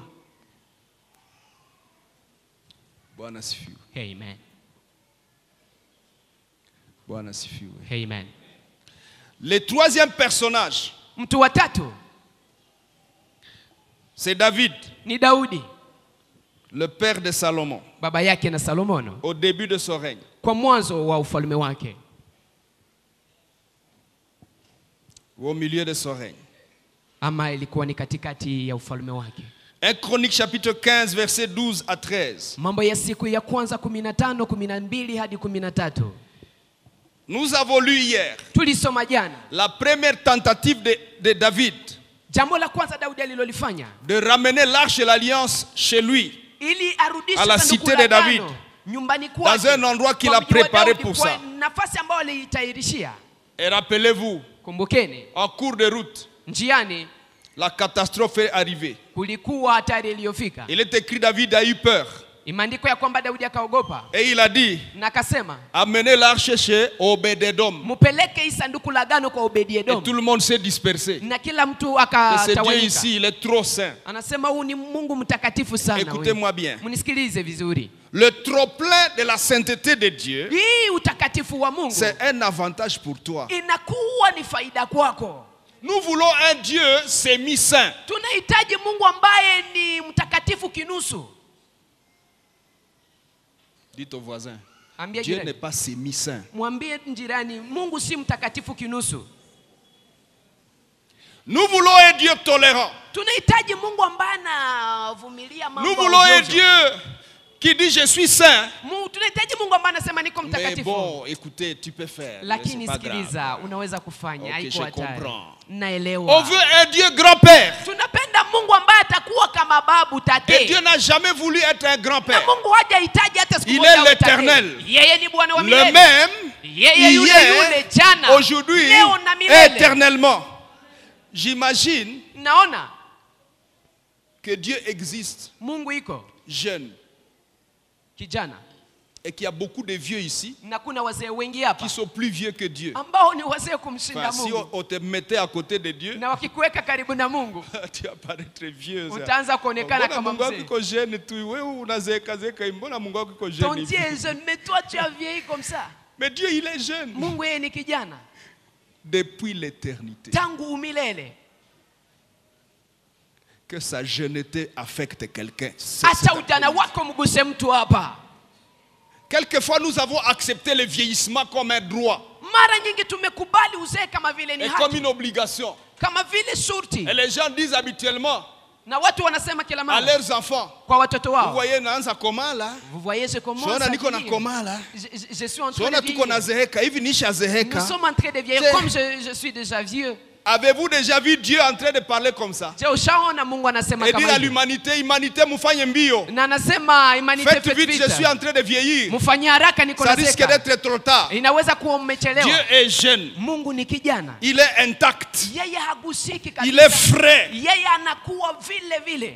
Bwana asifiwe. Amen. Bwana asifiwe. Amen. Le troisième personnage, Mtu wa tatu c'est David, ni Daudi, le père de Salomon, baba yake na Salomono, au début de son règne. kwa mwanzo wa ufalme wake, Ou au milieu de son règne. ama ilikuwa ni katikati ya ufalme wake. 1 Chronique chapitre 15 verset 12 à 13. Mambo ya siku ya kwanza 15, 12 hadi 13. Nous avons lu hier Tulisoma jana la première tentative de David jambo la kwanza Daudi alilolifanya de ramener l'arche de l'alliance chez lui. ili arudishe à la sanduku cité la de David, agano nyumbani dans kwake, un endroit qu'il kwa a mji wa préparé Daudi, pour kwa ça. nafasi ambayo aliitayarishia. Et rappelez-vous, Kumbukeni, en cours de route, njiani la catastrophe est arrivée. kulikuwa hatari iliyofika. Il est écrit, David a eu peur. Imeandikwa ya kwamba Daudi akaogopa Et il a dit, na akasema, amenez l'arche chez Obed-Edom. mupeleke hii sanduku la agano kwa Et Obed-Edom. tout le monde s'est dispersé. Na kila mtu Et ce Dieu akatawanyika. ici, il est trop saint. Anasema huu ni Mungu mtakatifu sana. Écoutez-moi bien. Mnisikilize vizuri. Le trop-plein de la sainteté de Dieu, Hii utakatifu wa Mungu c'est un avantage pour toi. inakuwa ni faida kwako. Nous voulons un Dieu semi-saint. Tunahitaji Mungu ambaye ni mtakatifu kinusu. Dites au voisin, Ambia Dieu jirani. n'est pas semi-saint. Mwambie jirani, Mungu si mtakatifu kinusu. Nous voulons un Dieu tolérant. Tunahitaji Mungu ambaye anavumilia mambo. Nous voulons un Dieu qui dit je suis saint. Tunahitaji Mungu ambaye anasema niko Mais mtakatifu. bon, écoutez, tu peux faire. mais Lakini c'est pas grave. sikiliza, unaweza kufanya, Ok, haiko je hatari. comprends. Naelewa. On veut un Dieu grand-père. Tunapenda Mungu ambaye atakuwa kama babu Et tate. Dieu n'a jamais voulu être un Na grand-père. Mungu hajahitaji hata siku Il moja est awe l'Éternel. tate. Yeye ni Bwana wa Le milele. même, Yeye yule hier, jana, aujourd'hui, leo na milele. éternellement. J'imagine Naona que Dieu existe, Mungu iko jeune, kijana et qu'il y a beaucoup de vieux ici na kuna wazee wengi hapa qui sont plus vieux que Dieu. ambao ni wazee kumshinda Enfin, si Mungu. on te mettait à côté de Dieu, Na wakikuweka karibu na Mungu tu vas paraître vieux. ça. utaanza kuonekana Mbona kama Mungu wako mzee. iko jeune tu, wewe unazeeka, mbona Mungu wako iko Ton jeune Dieu hivi? est jeune, mais toi tu as vieilli comme ça. Mais Dieu, il est jeune Mungu yeye ni kijana depuis l'éternité. tangu umilele. Que sa jeunesse affecte quelqu'un. Acha ujana wako mguse mtu hapa. Quelquefois, nous avons accepté le vieillissement comme un droit Mara nyingi tumekubali uzee kama vile ni et comme haki, une obligation. kama vile shurti. Et les gens disent habituellement Na watu wanasema kila à mara leurs enfants, kwa watoto vous wao, voyez, naanza comment là? vous voyez ce comment Tunaona ça niko na vieillit. koma là. Je suis en train Tunaona de tuko na vieillir. zeheka hivi, nisha Nous zeheka. sommes en train de vieillir C'est- comme je suis déjà vieux. Avez-vous déjà vu Dieu en train de parler comme ça? Je ushaona Mungu anasema Et dire kama à hivi. l'humanité, mufanye mbio. Na anasema humanité Faites faites vite, je suis vite. en train de vieillir. Mfanye haraka niko Ça risque nazeka. d'être trop tard. Inaweza kuwa Dieu umechelewa. est jeune. Mungu ni kijana. Il est intact. Yeye hagusiki Il est kabisa. frais. Yeye anakuwa vile vile.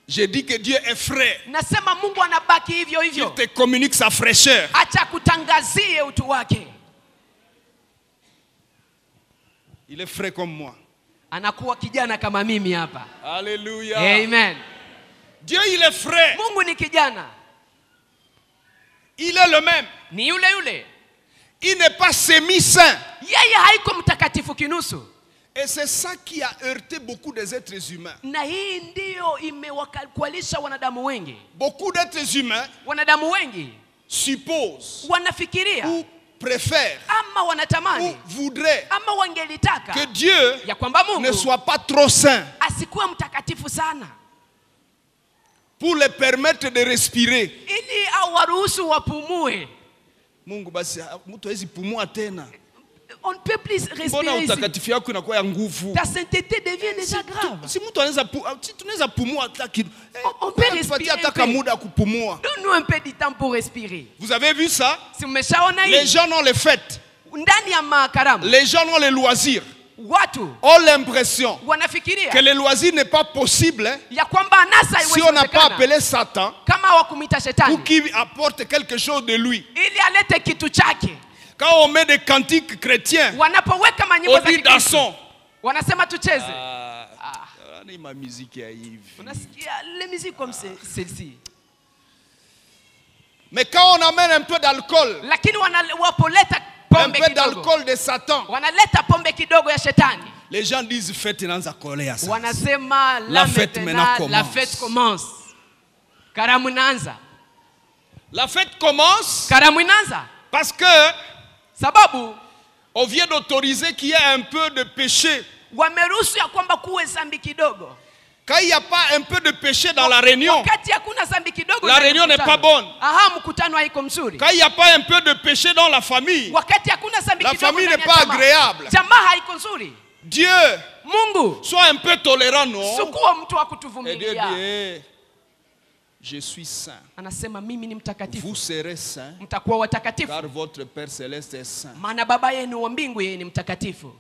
Je dis que Dieu est frais. Nasema Mungu anabaki hivyo Il hivyo. te communique sa fraîcheur. Acha kutangazie utu wake. Il est frais comme moi. Anakuwa kijana kama mimi hapa. Alléluia. Amen. Dieu, il est frais. Mungu ni kijana. Il est le même. Ni yule yule. Il n'est pas semi-saint. Yeye haiko mtakatifu kinusu. Et c'est ça qui a heurté beaucoup des êtres humains. Na hii ndio imewakwalisha wanadamu wengi. Beaucoup d'êtres humains Wanadamu wengi supposent wanafikiria ou préfèrent ama ou wanatamani voudraient ama wangelitaka que Dieu ya kwamba ne Mungu soit pas trop saint asikuwe mtakatifu sana pour les permettre de respirer. ili awaruhusu wapumue. Mungu basi mtu hawezi pumua tena. On ne peut plus Mbona respirer ici. utakatifu yako inakuwa ya nguvu? Ta sainteté devient déjà grave. Si mtu anaweza si tunaweza pumua hata kidogo. On peut respirer hata un peu. kama muda kupumua. Donne-nous un peu de temps pour respirer. Vous avez vu ça? Si mmeshaona Les hii gens ont les fêtes. ndani ya makaramu, Les gens ont les loisirs. watu Ont l'impression que wanafikiria le loisir n'est pas possible ya kwamba anasa si on n'a pas haiwezekana appelé Satan kama hawakumwita shetani pour qu'il apporte quelque chose de lui. ili alete kitu chake. Quand on met des cantiques chrétiens, Wanapoweka manyimbo on za dit Kikristo dansons. wanasema tucheze. Ni ma musique ya hivi. Unasikia les musiques comme celle-ci. Mais quand on amène un peu d'alcool, Lakini wanapoleta un pombe peu kidogo, d'alcool de Satan, wanaleta pombe kidogo ya shetani, les gens disent fête inaanza kolea sasa. wanasema La fête maintenant la commence. fête commence. Karamu inaanza. La fête commence Karamu inaanza parce que sababu on vient d'autoriser qu'il y ait un peu de péché. wameruhusu ya kwamba kuwe zambi kidogo. Quand il n'y a pas un peu de péché dans la réunion, Wakati hakuna zambi kidogo, La ndani ya réunion n'est mkutano. pas bonne. Aha, mkutano haiko mzuri. quand il n'y a pas un peu de péché dans la famille, Wakati hakuna zambi La kidogo, famille ndani n'est ya pas jamaa. agréable. Jamaa haiko nzuri. Dieu Mungu, sois un peu tolérant, non? sikuwa mtu wa Et Dieu kutuvumilia. dit, eh, je suis saint. Anasema mimi ni Vous mtakatifu, serez saint, mtakuwa watakatifu, car votre Père céleste est saint. maana baba yenu wa mbingu yeye ni mtakatifu.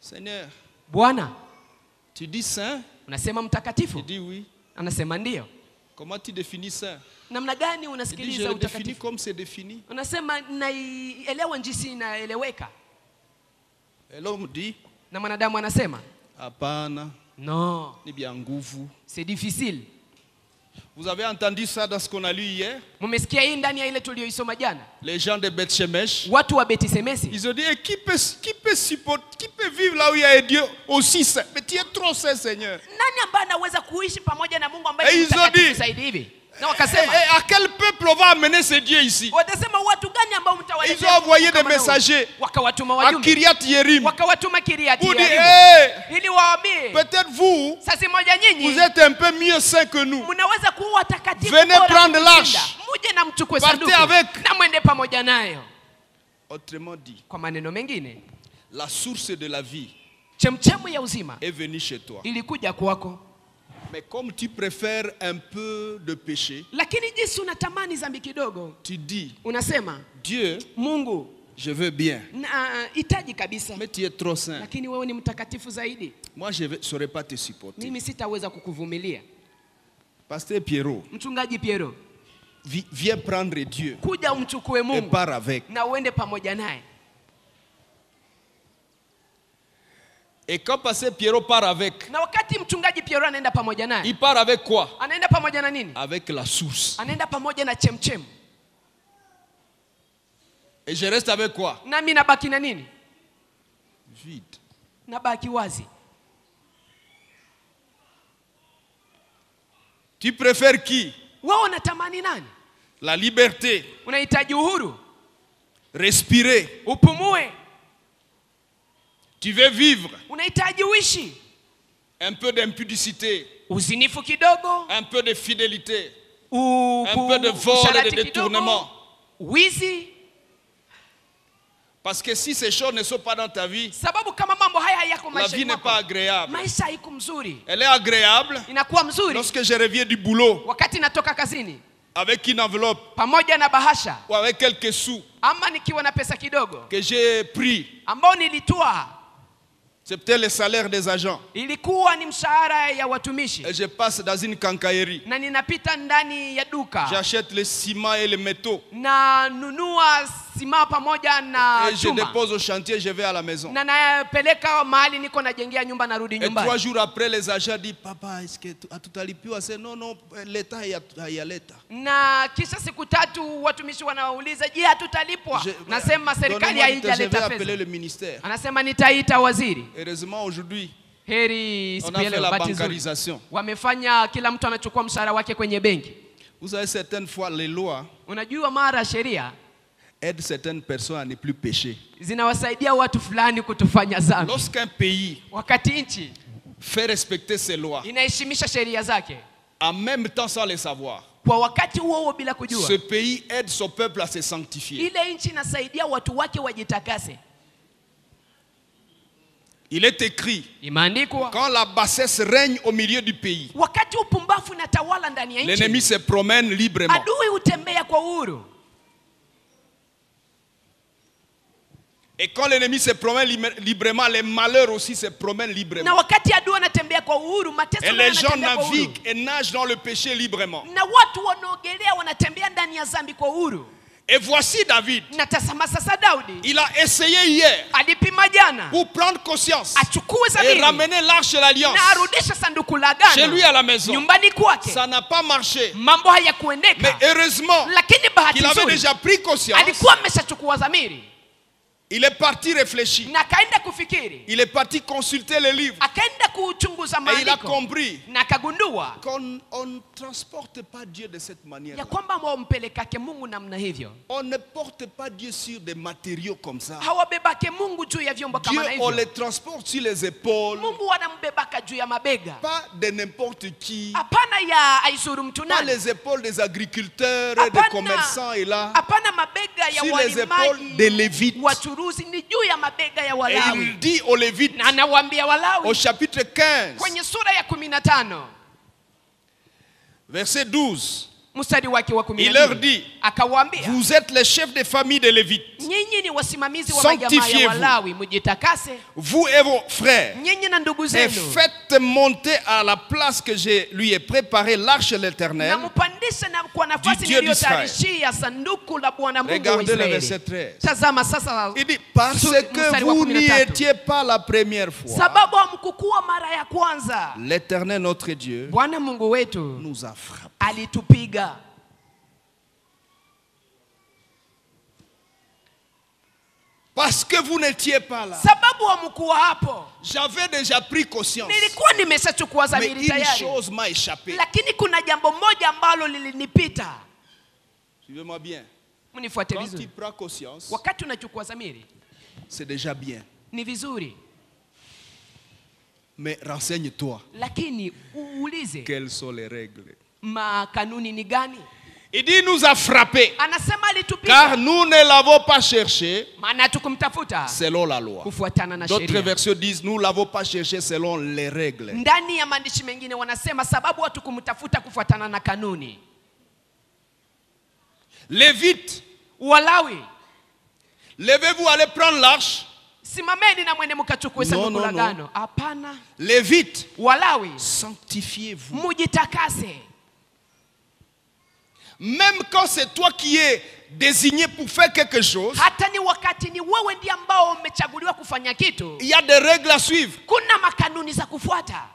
Seigneur, Bwana, tu dis saint? unasema Il mtakatifu? dit oui. Anasema ndio. Comment tu définis saint? Namna gani Il dit, je unasikiliza le définis utakatifu? comme c'est défini. Unasema naielewa jinsi inaeleweka. Et l'homme dit, Na mwanadamu anasema hapana, no, ni bien nguvu. c'est difficile. Vous avez entendu ça dans ce qu'on a lu hier? Mmesikia hii ndani ya ile tuliyoisoma jana? Les gens de Beth-Shemesh, Watu wa Betisemesi ils ont dit, eh, qui peut vivre là où il y a un Dieu aussi saint? Mais tu es trop saint, Seigneur. nani ambaye anaweza kuishi pamoja na Mungu ambaye Eh, ni hizo mtakatifu di- zaidi hivi? Na Et wakasema à quel peuple on va amener ce Dieu ici? watasema watu gani ambao Ils mtawaletea? ont envoyé Mungu des kama na huyu? messagers Wakawatuma à wajumbe, Kiryat Yerim wakawatuma Kiriati pour dire, Yearimu eh, ili waambie peut-être vous, sasa moja vous nyinyi êtes un peu mieux saint que nous. mnaweza kuwa watakatifu Venez bora prendre kutushinda. l'arche. Muje na mchukue Partez sanduku avec. na mwende pamoja nayo. Autrement dit, Kwa maneno mengine, la source de la vie chemchemu ya uzima est venue chez toi. ilikuja kwako, Mais comme tu préfères un peu de péché, lakini jinsi unatamani dhambi kidogo, tu dis, unasema Dieu, Mungu je veux bien, hitaji kabisa, mais tu es trop saint. lakini wewe ni mtakatifu zaidi, Moi, je ne saurais pas te supporter. mimi sitaweza kukuvumilia. Pasteur Pierrot, Mchungaji Piero, viens prendre Dieu kuja umchukue et Mungu pars avec. na uende pamoja naye. Et quand Pasteur Pierrot part avec, Na wakati mchungaji Piero anaenda pamoja naye, il part avec quoi? anaenda pamoja na nini? Avec la source. Anaenda pamoja na chemchem. Et je reste avec quoi? Nami nabaki na nini? Vide. Nabaki wazi. Tu préfères qui? Wewe unatamani nani? La liberté, Unahitaji uhuru, respirer. upumue, Tu veux vivre unahitaji uishi, un peu d'impudicité, uzinifu kidogo, un peu de fidélité, un peu de vol et usharati de détournement. kidogo, wizi. Parce que si ces choses ne sont pas dans ta vie, Sababu kama mambo haya hayako la vie maishani n'est pas mwako, agréable. maisha haiko mzuri. Elle est agréable Inakuwa mzuri lorsque je reviens du boulot wakati natoka kazini avec une enveloppe pamoja na bahasha, ou avec quelques sous ama nikiwa na pesa kidogo que j'ai pris. ambao nilitoa, C'est peut-être le salaire des agents. ilikuwa ni mshahara ya watumishi, Et je passe dans une quincaillerie. na ninapita ndani ya duka J'achète le ciment et les métaux. na nunua sima pamoja na Et je chuma, dépose au chantier, je vais à la maison. na napeleka mahali niko najengea nyumba, narudi Et 3 nyumbani. jours après, les agents disent, papa, est-ce que tutalipiwa? C'est non, non, l'État y a l'État. Na kisha siku tatu watumishi wanawauliza, je, hatutalipwa? Nasema serikali Donnez-moi du temps, je vais haijaleta appeler pesa. le ministère. Anasema nitaita waziri. Heureusement, aujourd'hui, Heri on siku a ya fait leo, la bahati nzuri, bancarisation. wamefanya kila mtu anachukua mshahara wake kwenye benki. Vous savez, certaines fois, les lois Unajua, mara sheria aident certaines personnes à ne plus pécher. zinawasaidia watu fulani kutofanya dhambi. Lorsqu'un pays Wakati nchi fait respecter ses lois, inaheshimisha sheria zake, en même temps sans le savoir, kwa wakati huo huo bila kujua, ce pays aide son peuple à se sanctifier. ile nchi inasaidia watu wake wajitakase. Il est écrit, Imeandikwa, quand la bassesse règne au milieu du pays, wakati upumbavu unatawala ndani ya l'ennemi nchi, se promène librement. adui hutembea kwa uhuru. Et quand l'ennemi se promène librement, les malheurs aussi se promènent Na librement. wakati adui anatembea kwa uhuru, mateso Et nayo les gens yanatembea kwa uhuru. naviguent et nagent dans le péché librement. Na watu wanaogelea wanatembea ndani ya dhambi kwa uhuru. Et voici David. Na tazama sasa Daudi Il a essayé hier alipima jana pour prendre conscience achukue et sabini ramener l'arche de l'alliance na arudishe sanduku la chez lui à agano la maison. nyumbani kwake. Ça n'a pas marché. Mambo Mais hayakuendeka, heureusement lakini bahati qu'il avait nzuri déjà pris conscience alikuwa ameshachukua dhamiri Il est parti réfléchir. na akaenda kufikiri, Il est parti consulter les livres. akaenda kuchunguza Et il a maandiko compris na akagundua qu'on ne transporte pas Dieu de cette manière. ya kwamba wampelekake Mungu namna hivyo, On ne porte pas Dieu sur des matériaux comme ça. hawabebake Mungu juu ya vyombo Dieu, kama na on hivyo. le transporte sur les épaules. Mungu anambebaka juu ya mabega, Pas de n'importe qui. hapana ya aizuru mtu Pas nani, les épaules des agriculteurs et des commerçants et là. hapana mabega ya Sur les épaules des Lévites. wachuruzi, ni juu ya mabega ya Et Walawi. il dit aux Lévites, Na anawaambia au Walawi chapitre 15, kwenye sura ya 15 verset 12, mstari wake wa il leur 12, dit, akawaambia, vous êtes les chefs des familles des Lévites. nyinyi ni wasimamizi wa majamaa ya Sanctifiez-vous. Walawi, mjitakase Vous et vos frères. nyinyi na ndugu Et zenu, faites monter à la place que je lui ai préparée l'arche de l'Éternel. na mpandishe na kwa nafasi Dieu niliyotayarishia sanduku la Bwana Mungu wa Regardez le Israeli. verset 13. Tazama sasa, Il dit, parce que mstari wa vous n'y 13. étiez pas la première fois, sababu hamkukuwa mara ya kwanza, l'Éternel notre Dieu Bwana Mungu wetu nous a frappés. alitupiga. Parce que vous n'étiez pas là. Sababu hamkuwa hapo, J'avais déjà pris conscience. nilikuwa nimeshachukua Mais dhamiri une tayari, chose m'a échappé. lakini kuna jambo moja ambalo lilinipita. Suivez-moi bien. Mnifuate Quand tu vizuri, prends conscience, wakati unachukua dhamiri c'est déjà bien. ni vizuri, Mais renseigne-toi. lakini uulize Quelles sont les règles? makanuni ni gani. Il dit, il nous a frappés. Anasema Car alitupiga, nous ne l'avons pas cherché maana tukumtafuta selon la loi. kufuatana na D'autres sheria. versets disent, nous ne l'avons pas cherché selon les règles. Ndani ya maandishi mengine wanasema sababu watu kumtafuta kufuatana na kanuni. Lévites, Walawi, levez-vous, allez prendre l'arche. simameni na mwende mkachukue No, sanduku no, la no. agano. Hapana, Lévites, Walawi, sanctifiez-vous. mujitakase. Même quand c'est toi qui es désigné pour faire quelque chose, Hata ni wakati ni wewe ndiye ambao umechaguliwa kufanya kitu, il y a des règles à suivre. kuna makanuni za kufuata.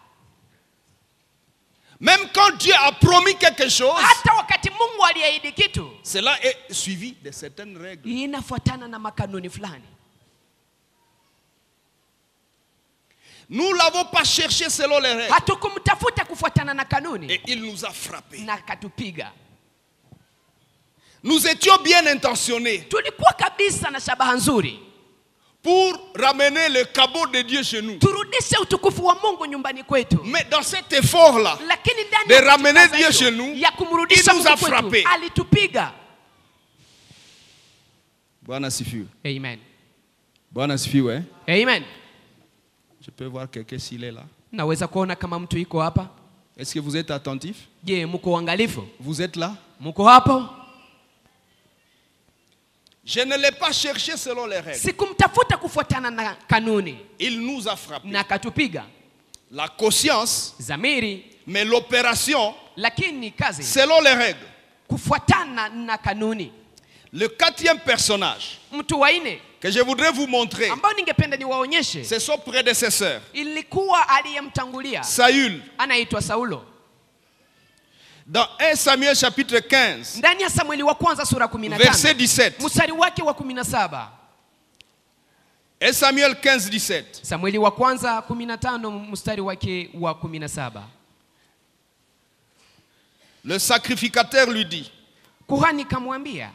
Même quand Dieu a promis quelque chose, Hata wakati Mungu aliahidi kitu, cela est suivi de certaines règles. inafuatana na makanuni fulani. Nous ne l'avons pas cherché selon les règles. Hatukumtafuta kufuatana na kanuni, Et il nous a frappés. na katupiga. Nous étions bien intentionnés Tulikuwa kabisa na shabaha nzuri, pour ramener le cabot de Dieu chez nous. turudishe utukufu wa Mungu nyumbani kwetu. Mais dans cet effort-là, Lakini ndani de ya ramener kutikaza Dieu hiyo, chez nous, ya kumrudisha il nous a Mungu kwetu, frappé. alitupiga. Bwana asifiwe. Amen. Bwana asifiwe. Amen. Je peux voir quelqu'un s'il est là. Naweza kuona kama mtu iko hapa. Est-ce que vous êtes attentif? Je, mko uangalifu? Vous êtes là? Mko hapo? Je ne l'ai pas cherché selon les règles. Sikumtafuta kufuatana na kanuni, Il nous a frappés. na katupiga. La conscience, Zamiri, mais l'opération lakini kazi selon les règles. kufuatana na kanuni. Le quatrième personnage Mtu wa nne que je voudrais vous montrer, ambao ningependa niwaonyeshe, c'est son prédécesseur, ilikuwa aliyemtangulia, Saül. anaitwa Saulo. Dans 1 Samuel chapitre 15, Ndani ya Samueli wa kwanza sura verset 15 17. mstari wake wa 17. 1 Samuel 15, 17. Samueli wa kwanza 15 mstari wake wa 17. Le sacrificateur lui dit, Kuhani kamwambia,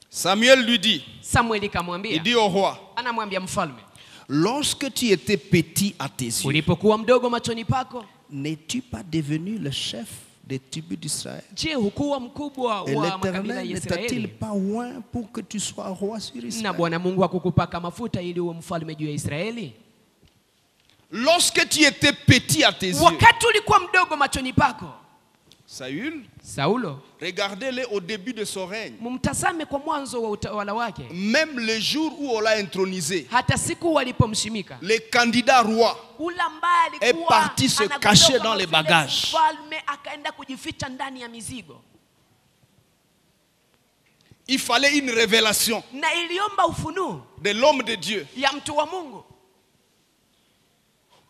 Samuel lui dit, Samueli il kamwambia, dit au roi, anamwambia mfalme, lorsque tu étais petit à tes yeux, ulipokuwa mdogo machoni pako, n'es-tu pas devenu le chef des tribus d'Israël? je, hukuwa mkubwa Et wa makabila ya l'Éternel ne t'a-t-il Israeli? pas oint pour que tu sois roi sur Na Israël? Bwana Mungu hakukupaka mafuta ili uwe mfalme juu ya Israeli? Lorsque tu étais petit à tes yeux, Wakati ulikuwa mdogo machoni pako, Saül, Saulo, regardez-le au début de son règne. mumtazame kwa mwanzo wa utawala wake, Même le jour où on l'a intronisé, hata siku walipomshimika, le candidat roi ule ambaye est alikuwa parti se anagombea cacher kama dans les vile bagages. mfalme akaenda kujificha ndani ya mizigo, Il fallait une révélation na iliomba ufunuo de l'homme de Dieu ya mtu wa Mungu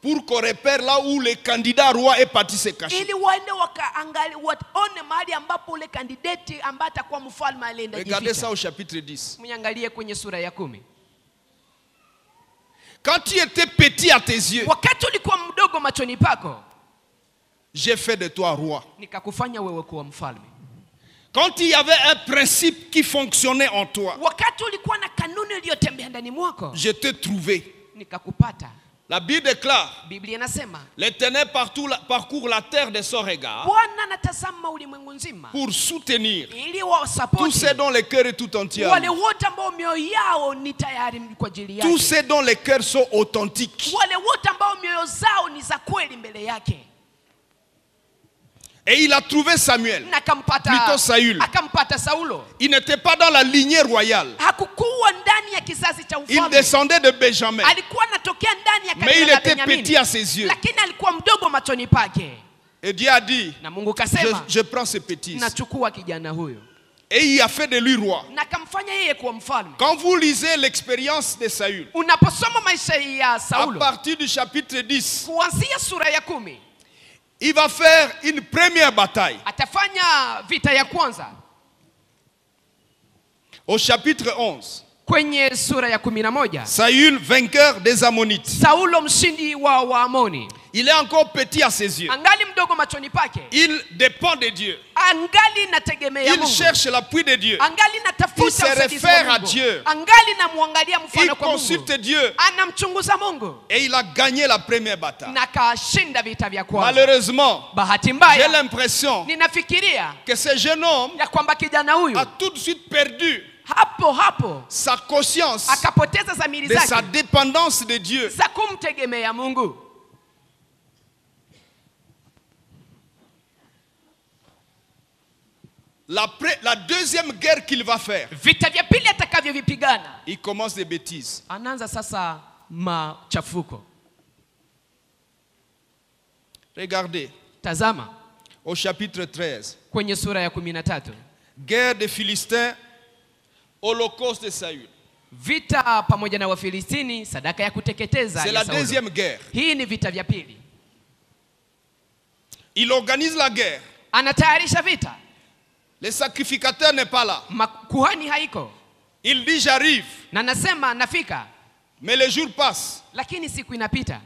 pour qu'on repère là où le candidat roi est parti se cacher. ili waende wakaangalia waone mahali ambapo ule kandidati ambaye atakuwa mfalme alienda jificha. Regardez ça au chapitre 10. Mniangalie kwenye sura ya 10. Quand tu étais petit à tes yeux, Wakati ulikuwa mdogo machoni pako, j'ai fait de toi roi. nikakufanya wewe kuwa mfalme. Quand il y avait un principe qui fonctionnait en toi, Wakati ulikuwa na kanuni iliyotembea ndani mwako, je t'ai trouvé. nikakupata. La Bible déclare, Biblia inasema, l'Éternel parcourt la terre de son regard Bwana anatazama ulimwengu nzima pour soutenir ili tous wasapoti ceux dont le cœur est tout entier. wale wote ambao mioyo yao ni tayari kwa ajili yake. Tous ceux dont les cœurs sont authentiques. Wale wote ambao mioyo zao ni za kweli mbele yake. Et il a trouvé Samuel. Na Plutôt Saül. akampata Saulo. Il n'était pas dans la lignée royale. Hakukuwa ndani ya kizazi cha Il ufalme. descendait de Benjamin. Alikuwa anatokea ndani ya Mais kabila il la était Benyamini. petit à ses yeux. Lakini alikuwa mdogo machoni pake. Et Dieu a dit, Na Mungu kasema, je prends ce petit. nachukua kijana huyo. Et il a fait de lui roi. Na kamfanya yeye kuwa mfalme. Quand vous lisez l'expérience de Saül, Unaposoma maisha ya à Saulo, partir du chapitre 10, kuanzia sura ya 10, il va faire une première bataille. atafanya vita ya kwanza. Au chapitre 11, Kwenye sura ya 11, Saül, vainqueur des Ammonites. Saulo mshindi wa Waamoni. Il est encore petit à ses yeux. Angali mdogo machoni pake. Il dépend de Dieu. Angali nategemea Il Mungu. cherche l'appui de Dieu. Angali Il natafuta se usaidizi wa réfère à Mungu. Dieu. Angali namwangalia Il mfano kwa Mungu. consulte Dieu. Anamchunguza Mungu. Et il a gagné la première bataille. Na kashinda vita vya kwanza. Malheureusement, Bahati j'ai mbaya, l'impression ninafikiria que ce jeune homme ya kwamba kijana huyu a tout de suite perdu hapo sa conscience akapoteza dhamiri de sa zake dépendance de Dieu. za kumtegemea Mungu. La deuxième guerre qu'il va faire, Vita vya pili atakavyovipigana, il commence des bêtises. anaanza sasa machafuko. Regardez, Tazama au chapitre 13, kwenye sura ya 13, guerre des Philistins, holocauste de Saül. vita pamoja na Wafilistini, sadaka ya kuteketeza C'est ya la Saulo. deuxième guerre. Hii ni vita vya pili. Il organise la guerre. Anatayarisha vita. Le sacrificateur n'est pas là. Kuhani haiko. Il dit j'arrive, Na nasema nafika, mais les jours passent. lakini siku inapita.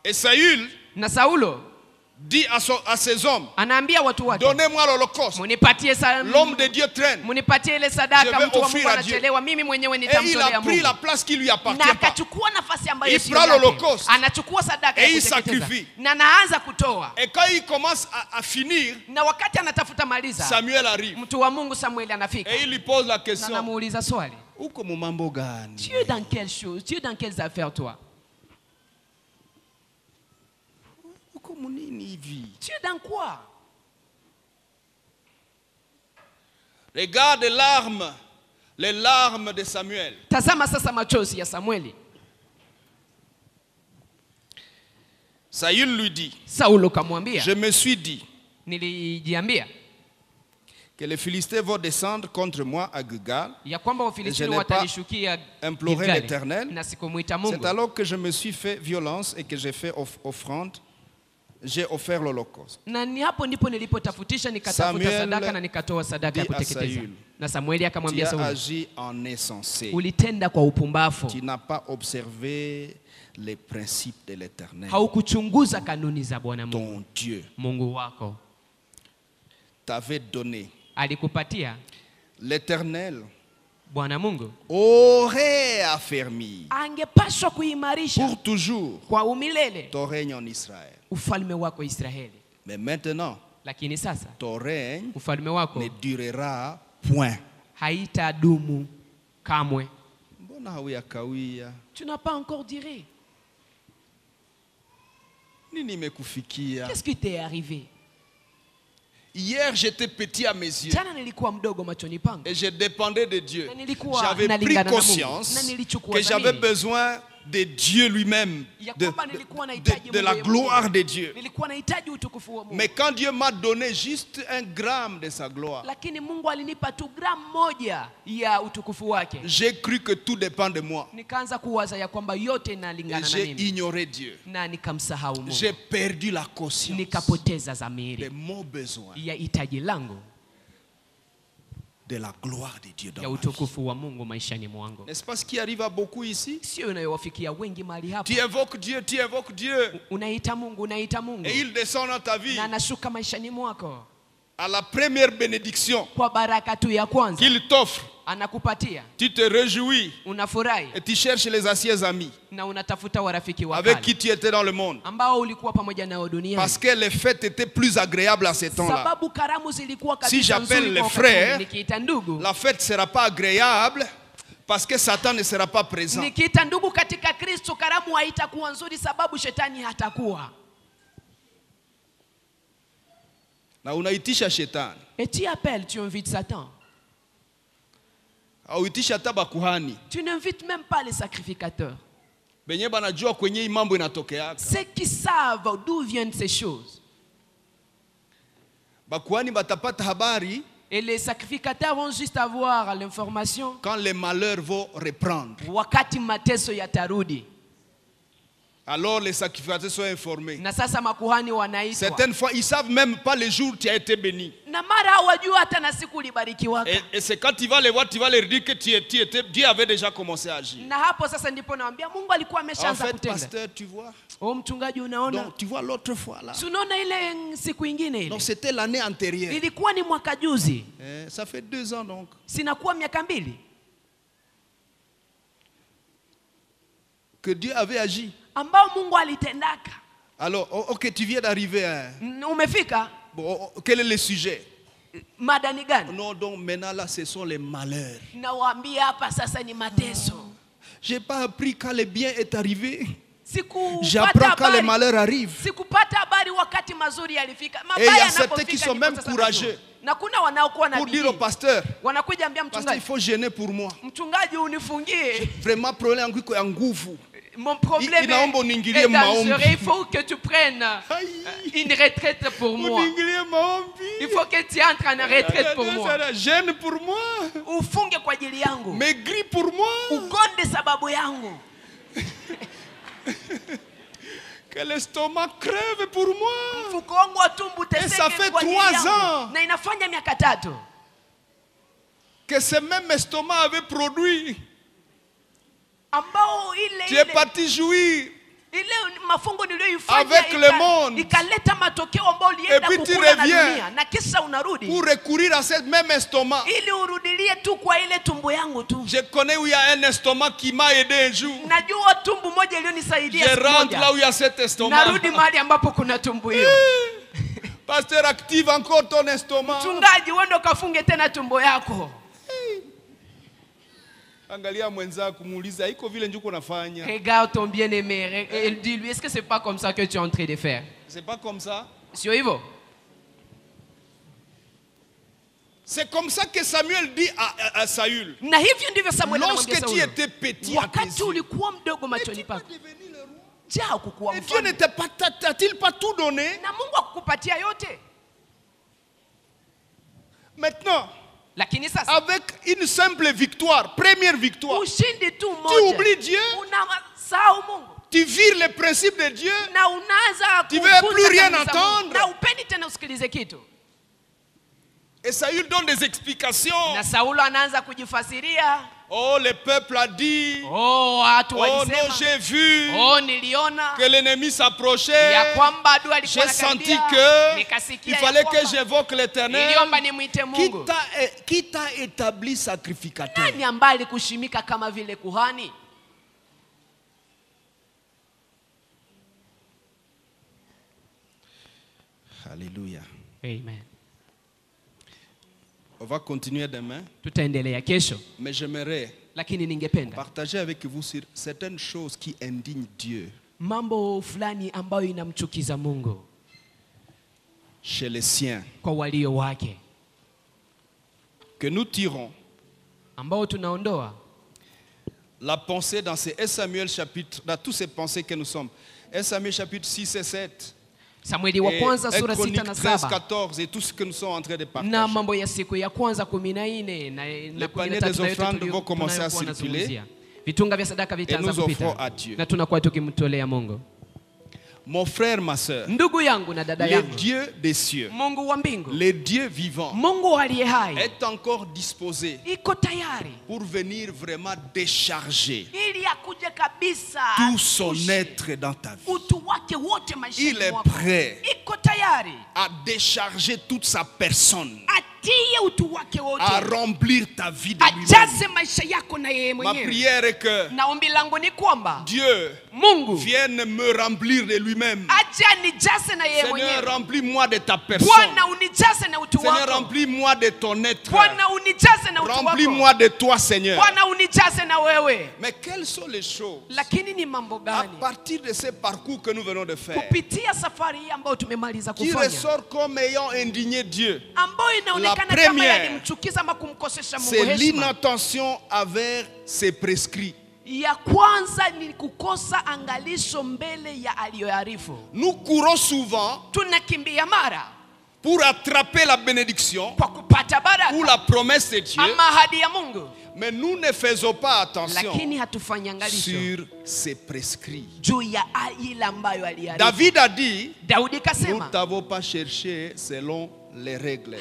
Et Saül Na Saulo dit à ses hommes, anaambia watu wake, donnez-moi l'holocauste. munipatie L'homme de Dieu traîne. munipatie ile Je sadaka, vais mtu wa offrir Mungu à Dieu. anachelewa, mimi mwenyewe Et il nitamtolea a pris la Mungu. place qui lui Na appartient pas. akachukua nafasi ambayo Il sio prend yake. l'holocauste. Anachukua sadaka Et ya il kuteketeza. sacrifie. Na anaanza kutoa. Et quand il commence à finir, Na wakati anatafuta maliza, Samuel arrive. mtu wa Mungu Samueli anafika. Et il lui pose la Na question. namuuliza swali. Uko mumambo gani? Tu es dans quelle chose? Tu es dans quelles affaires toi? Uko munini hivi? Tu es dans quoi? Regarde les larmes de Samuel. Tazama sasa machozi ya Samueli. Saül lui dit, Saulo kamwambia, je me suis dit nilijiambia que les Philistins vont descendre contre moi à Gilgal. ya kwamba Je Wafilistini n'ai pas watanishukia imploré Gilgali, l'Éternel. na sikumwita C'est Mungu. alors que je me suis fait violence et que j'ai fait offrande. J'ai offert l'holocauste. Na ni hapo ndipo nilipotafutisha nikatafuta Samuel sadaka na nikatoa sadaka ya dit à kuteketeza. Saül, Na Samueli Tu akamwambia as Saulo, agi en insensé. ulitenda kwa upumbavu. Tu n'as pas observé les principes de l'Éternel, Haukuchunguza kanuni za Bwana Mungu, ton Dieu. Mungu wako. T'avait donné. Alikupatia L'Éternel Bwana Mungu aurait affermi angepaswa kuimarisha pour toujours kwa umilele ton règne en Israël. ufalme wako Israeli. Mais maintenant, Lakini sasa ton règne ufalme wako ne durera point. haitadumu kamwe. Mbona hauyakawia? Tu n'as pas encore duré. Nini imekufikia? Qu'est-ce qui t'est arrivé? Hier, j'étais petit à mes yeux Jana nilikuwa mdogo machoni pangu. et je dépendais de Dieu. Na nilikuwa J'avais pris nalingana na Mungu. conscience Na nilichukua que j'avais dhamiri. besoin de Dieu lui-même, ya de, kwamba nilikuwa nahitaji de la Mungu gloire mwenyewe. de Dieu. Nilikuwa nahitaji utukufu wa Mungu. Mais quand Dieu m'a donné juste un gramme de sa gloire, Lakini Mungu alinipa tu gramu moja ya utukufu wake. j'ai cru que tout dépend de moi. Nikaanza kuwaza ya kwamba yote Et inalingana na j'ai mimi. ignoré Dieu. Na nikamsahau Mungu. J'ai perdu la conscience Nikapoteza de dhamiri mon besoin, ya hitaji langu de la gloire de Dieu dans ya ma vie. utukufu wa Mungu maishani mwangu. N'est-ce pas ce qui arrive à beaucoup ici? Sio inayowafikia wengi mahali hapa. Tu invoques Dieu, Unaita Mungu, unaita Mungu. et il descend dans ta vie. Na anashuka maishani mwako. À la première bénédiction Kwa baraka tu ya kwanza qu'il t'offre, anakupatia, tu te réjouis unafurahi et tu cherches les anciens amis na unatafuta warafiki wa avec kale qui tu étais dans le monde. ambao ulikuwa pamoja nao duniani. Parce que les fêtes étaient plus agréables à ces temps-là. Sababu karamu zilikuwa Si kabisa j'appelle nzuri les kwa wakati frères, ule. Nikiita ndugu, La fête ne sera pas agréable parce que Satan ne sera pas présent. nikiita ndugu katika Kristo, karamu haitakuwa nzuri sababu shetani hatakuwa. Na unaitisha shetani. Et tu appelles, tu invites Satan. Auitisha hata bakuhani. Tu n'invites même pas les sacrificateurs. Benye banajua kwenye hii mambo inatokeaka. Ceux qui savent d'où viennent ces choses. Bakuhani batapata habari Et les sacrificateurs vont juste avoir l'information quand les malheurs vont reprendre. wakati mateso yatarudi. Alors les sacrificateurs sont informés. Na sasa makuhani wanaitwa. Certaines fois, ils ne savent même pas le jour où tu as été béni. Na mara hawajua hata na siku ulibarikiwaka. Et c'est quand tu vas les voir, tu vas leur dire que Dieu avait déjà commencé à agir. Na hapo sasa ndipo naambia Mungu alikuwa En ameshaanza fait, kutenda. pasteur, tu vois. Oh mchungaji, unaona? Donc, tu vois l'autre fois là. Unaona ile siku ingine ile? Donc, c'était l'année antérieure. Ilikuwa ni mwaka juzi. Ça fait 2 ans donc. Sinakuwa miaka 2. Que Dieu avait agi. Ambao Mungu alitendaka. Alors, ok, tu viens d'arriver. Hein. Umefika? Bon, quel est le sujet? Mada ni gani? Non, donc maintenant là, ce sont les malheurs. Nawaambia hapa sasa ni mateso. J'ai pas appris quand le bien est arrivé. Sikupata J'apprends quand les habari. malheurs arrivent. Sikupata habari wakati mazuri yalifika. Et il y Mabaya a certains qui yanapofika sont ndipo même sasa courageux. najua. Na kuna wanaokuwa na Pour dire au bidii. pasteur, Wanakuja ambia pasteur, il mchungaji, faut gêner pour moi. mchungaji unifungie. Vraiment, problème yangu ya nguvu. Mon problème Inaomba uniingilie est maombi. dangereux. Il faut que tu prennes une retraite pour moi. Il faut que tu entres en retraite pour moi. Gêne pour moi. Ufunge kwa ajili yangu. Maigri pour moi. Ugonde sababu yangu. Que l'estomac crève pour moi. Mfuko wangu wa tumbo Et ça uteseke fait kwa ajili 3 yangu. ans. Na inafanya miaka 3. Que ce même estomac avait produit. Ambao ile Tu es parti jouir. ile mafungo niliyoifanya Avec le monde. ikaleta matokeo ambayo ulienda Et puis tu kukula na reviens. dunia, na kisha unarudi Pour recourir à ce même estomac. ili urudilie tu kwa ile tumbo yangu tu. Je connais où il y a un estomac qui m'a aidé un jour. Najua tumbo moja iliyonisaidia Je siku rentre là moja. où il y a cet estomac. Narudi mahali ambapo kuna tumbo hiyo. Pasteur, active encore ton estomac. Mchungaji, wewe ndo kafunge tena tumbo yako. Angalia mwenzako muuliza iko vile njuko nafanya. Regarde ton bien-aimé et dis-lui, est-ce que c'est pas comme ça que tu es en train de faire? C'est pas comme ça. Sio hivyo? C'est comme ça que Samuel dit à Saül. Na hivyo ndivyo Samuel anamwambia Lorsque tu Sauli. étais petit à tes Wakati yeux, ulikuwa mdogo mais machoni tu peux pako. devenir le roi. Je, hakukuwa Et Dieu mfalme? n'était pas, t'a-t-il pas tout donné? Na Mungu akukupatia yote. Maintenant, Lakini sasa avec une simple victoire, première victoire, ushindi tu tu mmoja. oublies Dieu, Unasahau Mungu. tu vires les principes de Dieu, Na unaanza Tu veux kuvunja plus rien kanuni za Mungu. entendre. Na upendi tena usikilize kitu. et Saül donne des explications. Na Saulo anaanza kujifasiria. Oh, le peuple a dit, Oh, watu oh non, walisema. j'ai vu Oh, niliona que l'ennemi s'approchait. ya kwamba adui alikuwa J'ai senti anakaribia. que Nikasikia il ya fallait que kwamba j'évoque l'Éternel. niliomba nimwite Mungu. Qui t'a établi sacrificateur? Nani ambaye alikushimika kama vile kuhani? Alléluia. Amen. On va continuer demain, Tutaendelea kesho, mais j'aimerais lakini ningependa partager avec vous sur certaines choses qui indignent Dieu mambo fulani ambayo inamchukiza Mungu chez les siens, kwa walio wake, que nous tirons ambao tunaondoa la pensée dans ces 1 Samuel chapitre, dans toutes ces pensées que nous sommes. 1 Samuel chapitre 6 et 7. Samueli wa Et kwanza 1 sura 6 Chronique na 13, 7 14 et tout ce que nous sommes en train de partager. na mambo ya siku ya kwanza 14 Les paniers des offrandes vont commencer à circuler. Vitunga vya sadaka Et vitaanza nous offrons kupita à Dieu. na tunakuwa tukimtolea Mungu. Mon frère, ma soeur, Ndugu yangu na dada le yangu, Dieu des cieux, Mungu wa mbingu, le Dieu vivant, Mungu aliye hai est encore disposé iko tayari pour venir vraiment décharger ili akuje kabisa tout son atushe être dans ta vie. utu wake wote Il maishani est mwako. prêt Iko tayari à décharger toute sa personne, atie utu wake wote, à remplir ta vie de lui-même. ajaze maisha yako na yeye Ma mwenyewe. prière est que Na ombi langu ni kwamba Dieu Mungu vienne me remplir de lui-même. aje anijaze na yeye Seigneur, mwenyewe. remplis-moi de ta personne. Bwana unijaze na utu Seigneur, wako. remplis-moi de ton être. Bwana unijaze na utu wako. Remplis-moi de toi, Seigneur. Bwana unijaze na wewe. Mais quelles sont les choses Lakini ni mambo à gani partir de ce parcours que nous venons de faire kupitia safari hii ambayo tumemaliza qui kufanya ressort comme ayant indigné Dieu? ambayo inaonekana La kama première, yalimchukiza ama kumkosesha Mungu C'est heshima? l'inattention envers ses prescrits. Ya kwanza ni kukosa angalisho mbele ya aliyoarifu. Nous courons souvent Tunakimbia mara pour attraper la bénédiction kwa kupata baraka ou la promesse de Dieu, ama ahadi ya Mungu, mais nous ne faisons pas attention lakini hatufanyi angalisho sur ses prescrits. juu ya ile ambayo aliarifu. David a dit, Daudi nous kasema, ne t'avons pas cherché selon les règles.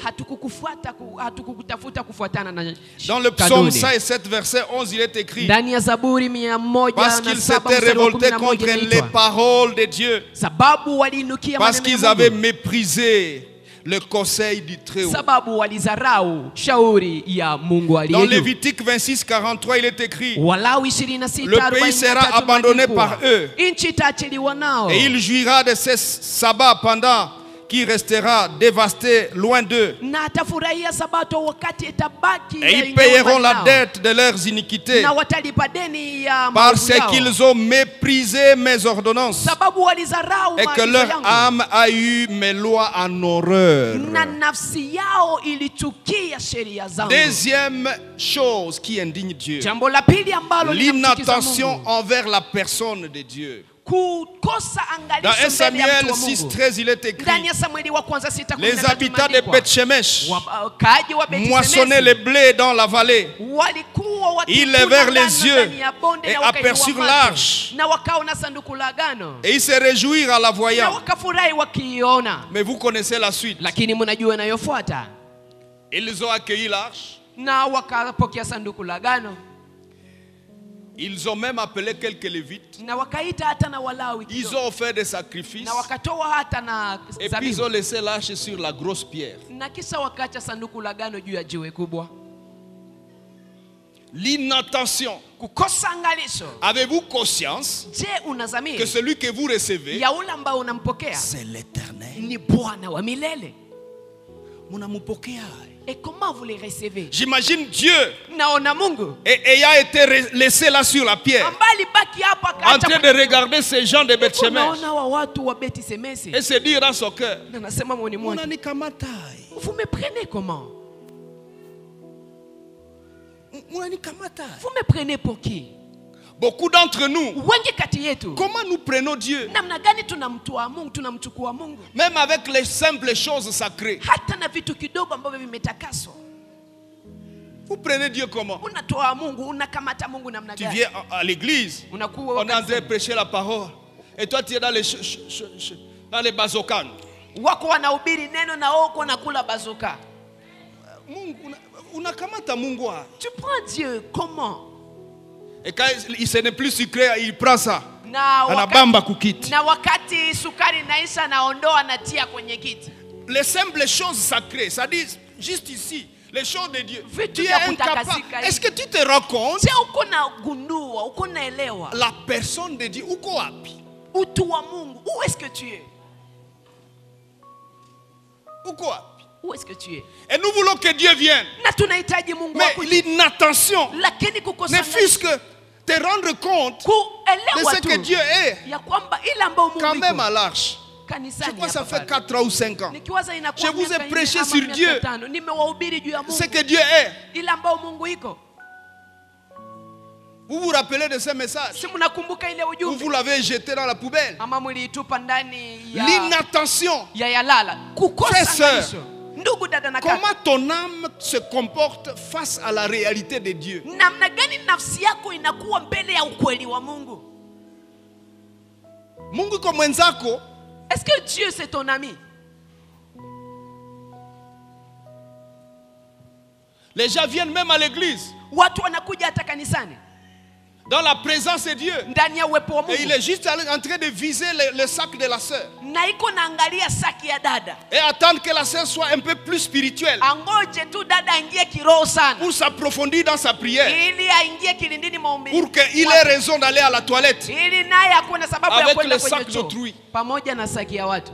hatukukutafuta kufuatana na Dans le psaume kanuni. 107, verset 11, il est écrit, Ndani ya Zaburi 107 parce qu'ils s'étaient mstari wa révoltés 11 contre les inaitwa, paroles de Dieu, sababu waliinukia parce maneno ya qu'ils avaient Mungu, méprisé le conseil du Très-Haut. sababu walizarau shauri ya Mungu Dans aliye juu. Lévitique 26, 43, il est écrit, Walawi 26, le pays sera 43 abandonné imeandikwa, par eux. nchi itaachiliwa nao, Et il jouira de ses sabbats pendant qu'il restera dévasté loin d'eux. na atafurahia sabato wakati itabaki Et ya ils payeront mbali la nao, dette de leurs iniquités, na watalipa deni ya parce maovu yao, qu'ils ont méprisé mes ordonnances, sababu walizarau et que maagizo leur yangu, âme a eu mes lois en horreur. na nafsi yao ilichukia sheria zangu. Deuxième chose qui indigne Dieu, Jambo la pili ambalo linamchukiza l'inattention Mungu, envers la personne de Dieu. kukosa Dans 1 angalisho mbele ya Samuel mtu wa 6, Mungu. 13, il est écrit, Ndani ya Samueli wa kwanza 6:13 les habitants de imeandikwa, Beth-Shemesh wakaaji wa moissonnaient le Beth-Shemeshi blé dans la vallée. walikuwa Ils wakikula levèrent ngano les yeux ndani ya bonde et na wakainua aperçurent macho, l'arche. na wakaona sanduku la agano Et ils se réjouirent en la na voyant. wakafurahi wakiiona. Mais vous connaissez la suite. Lakini mnajua inayofuata, Ils ont accueilli l'arche. na wakapokea sanduku la agano Ils ont même appelé quelques lévites. na wakaita hata na Walawi Ils kidogo, ont offert des sacrifices. na wakatoa hata na Et puis ils ont zabibu, laissé l'arche sur la grosse pierre. na kisha wakaacha sanduku la agano juu ya jiwe kubwa. L'inattention. Kukosa angalisho. Avez-vous conscience Je, que unazamiri celui que vous recevez, ya ule ambao unampokea c'est l'éternel? ni Bwana wa milele? Munamupokea. Et comment vous les recevez? J'imagine Dieu Naona Mungu ayant été laissé là sur la pierre, ambaye alibaki hapa en train de regarder ces gens de Beth-Shemesh naona wa watu wa Beti Semesi, et se dire dans son cœur, na nasema moyoni mwake, Munanikamata. vous me prenez comment? Munanikamata. Vous me prenez pour qui? Beaucoup d'entre nous, Wengi kati yetu, comment nous prenons Dieu? namna gani tunamtoa Mungu, tunamchukua Mungu Même avec les simples choses sacrées. hata na vitu kidogo ambavyo vimetakaswa? Vous prenez Dieu comment? Unatoa Mungu, unakamata Mungu namna Tu gani? viens à l'église, Unakuwa on est en train de wakati prêcher la parole. Et toi, tu es dans les bazookas. wako wanahubiri neno na wao uko nakula bazuka. Mungu, unakamata Mungu. Tu prends Dieu comment? Et quand il n'est plus sucré, il prend ça. Na Anabamba kukiti. na wakati sukari naisha naondoa natia kwenye kiti. Les simples choses sacrées, ça dit juste ici, les choses de Dieu. Vitu Tu es vya incapable. kutakasika Est-ce que tu te rends compte? Je, uko na gundua, uko naelewa La personne de Dieu, uko wapi? utu wa Mungu? Où est-ce que tu es? Uko wapi? Où est-ce que tu es? Et nous voulons que Dieu vienne. Na tunahitaji Mungu Mais akuje. l'inattention Lakini kukosa ne fût-ce que te rendre compte de kuelewa ce que tu Dieu est. ya kwamba ile ambayo Quand Mungu même à iko l'arche. Je kanisani crois que ça hapa fait bado. 4 ans ou 5 ans. Nikiwaza inakuwa Je vous ai miaka nne prêché ama sur miaka Dieu. tano. Nimewahubiri juu ya Ce Mungu que Dieu est. ile ambayo Mungu iko. Vous vous rappelez de ce message? Si mnakumbuka ile Ou ujumbe vous l'avez jeté dans la poubelle? ama mliitupa ndani ya L'inattention. ya yalala. Kukosa Frère, sœur. angalisho. Ndugu dada na kaka, Comment ton âme se comporte face à la réalité de Dieu? namna gani nafsi yako inakuwa mbele ya ukweli wa Mungu? Mungu iko mwenzako. Est-ce que Dieu c'est ton ami? Les gens viennent même à l'église, Watu wanakuja hata kanisani dans la présence de Dieu. ndani ya uwepo wa Et il Mungu, est juste en train de viser le sac de la sœur. na iko naangalia saki ya dada, Et attendre que la sœur soit un peu plus spirituelle angoje tu dada aingie kiroho sana pour s'approfondir dans sa prière. ili aingie kilindini maombi, Pour qu'il ait raison d'aller à la toilette. ili naye akuwe na sababu ya Avec kwenda le kwenye sac choo d'autrui. pamoja na saki ya watu.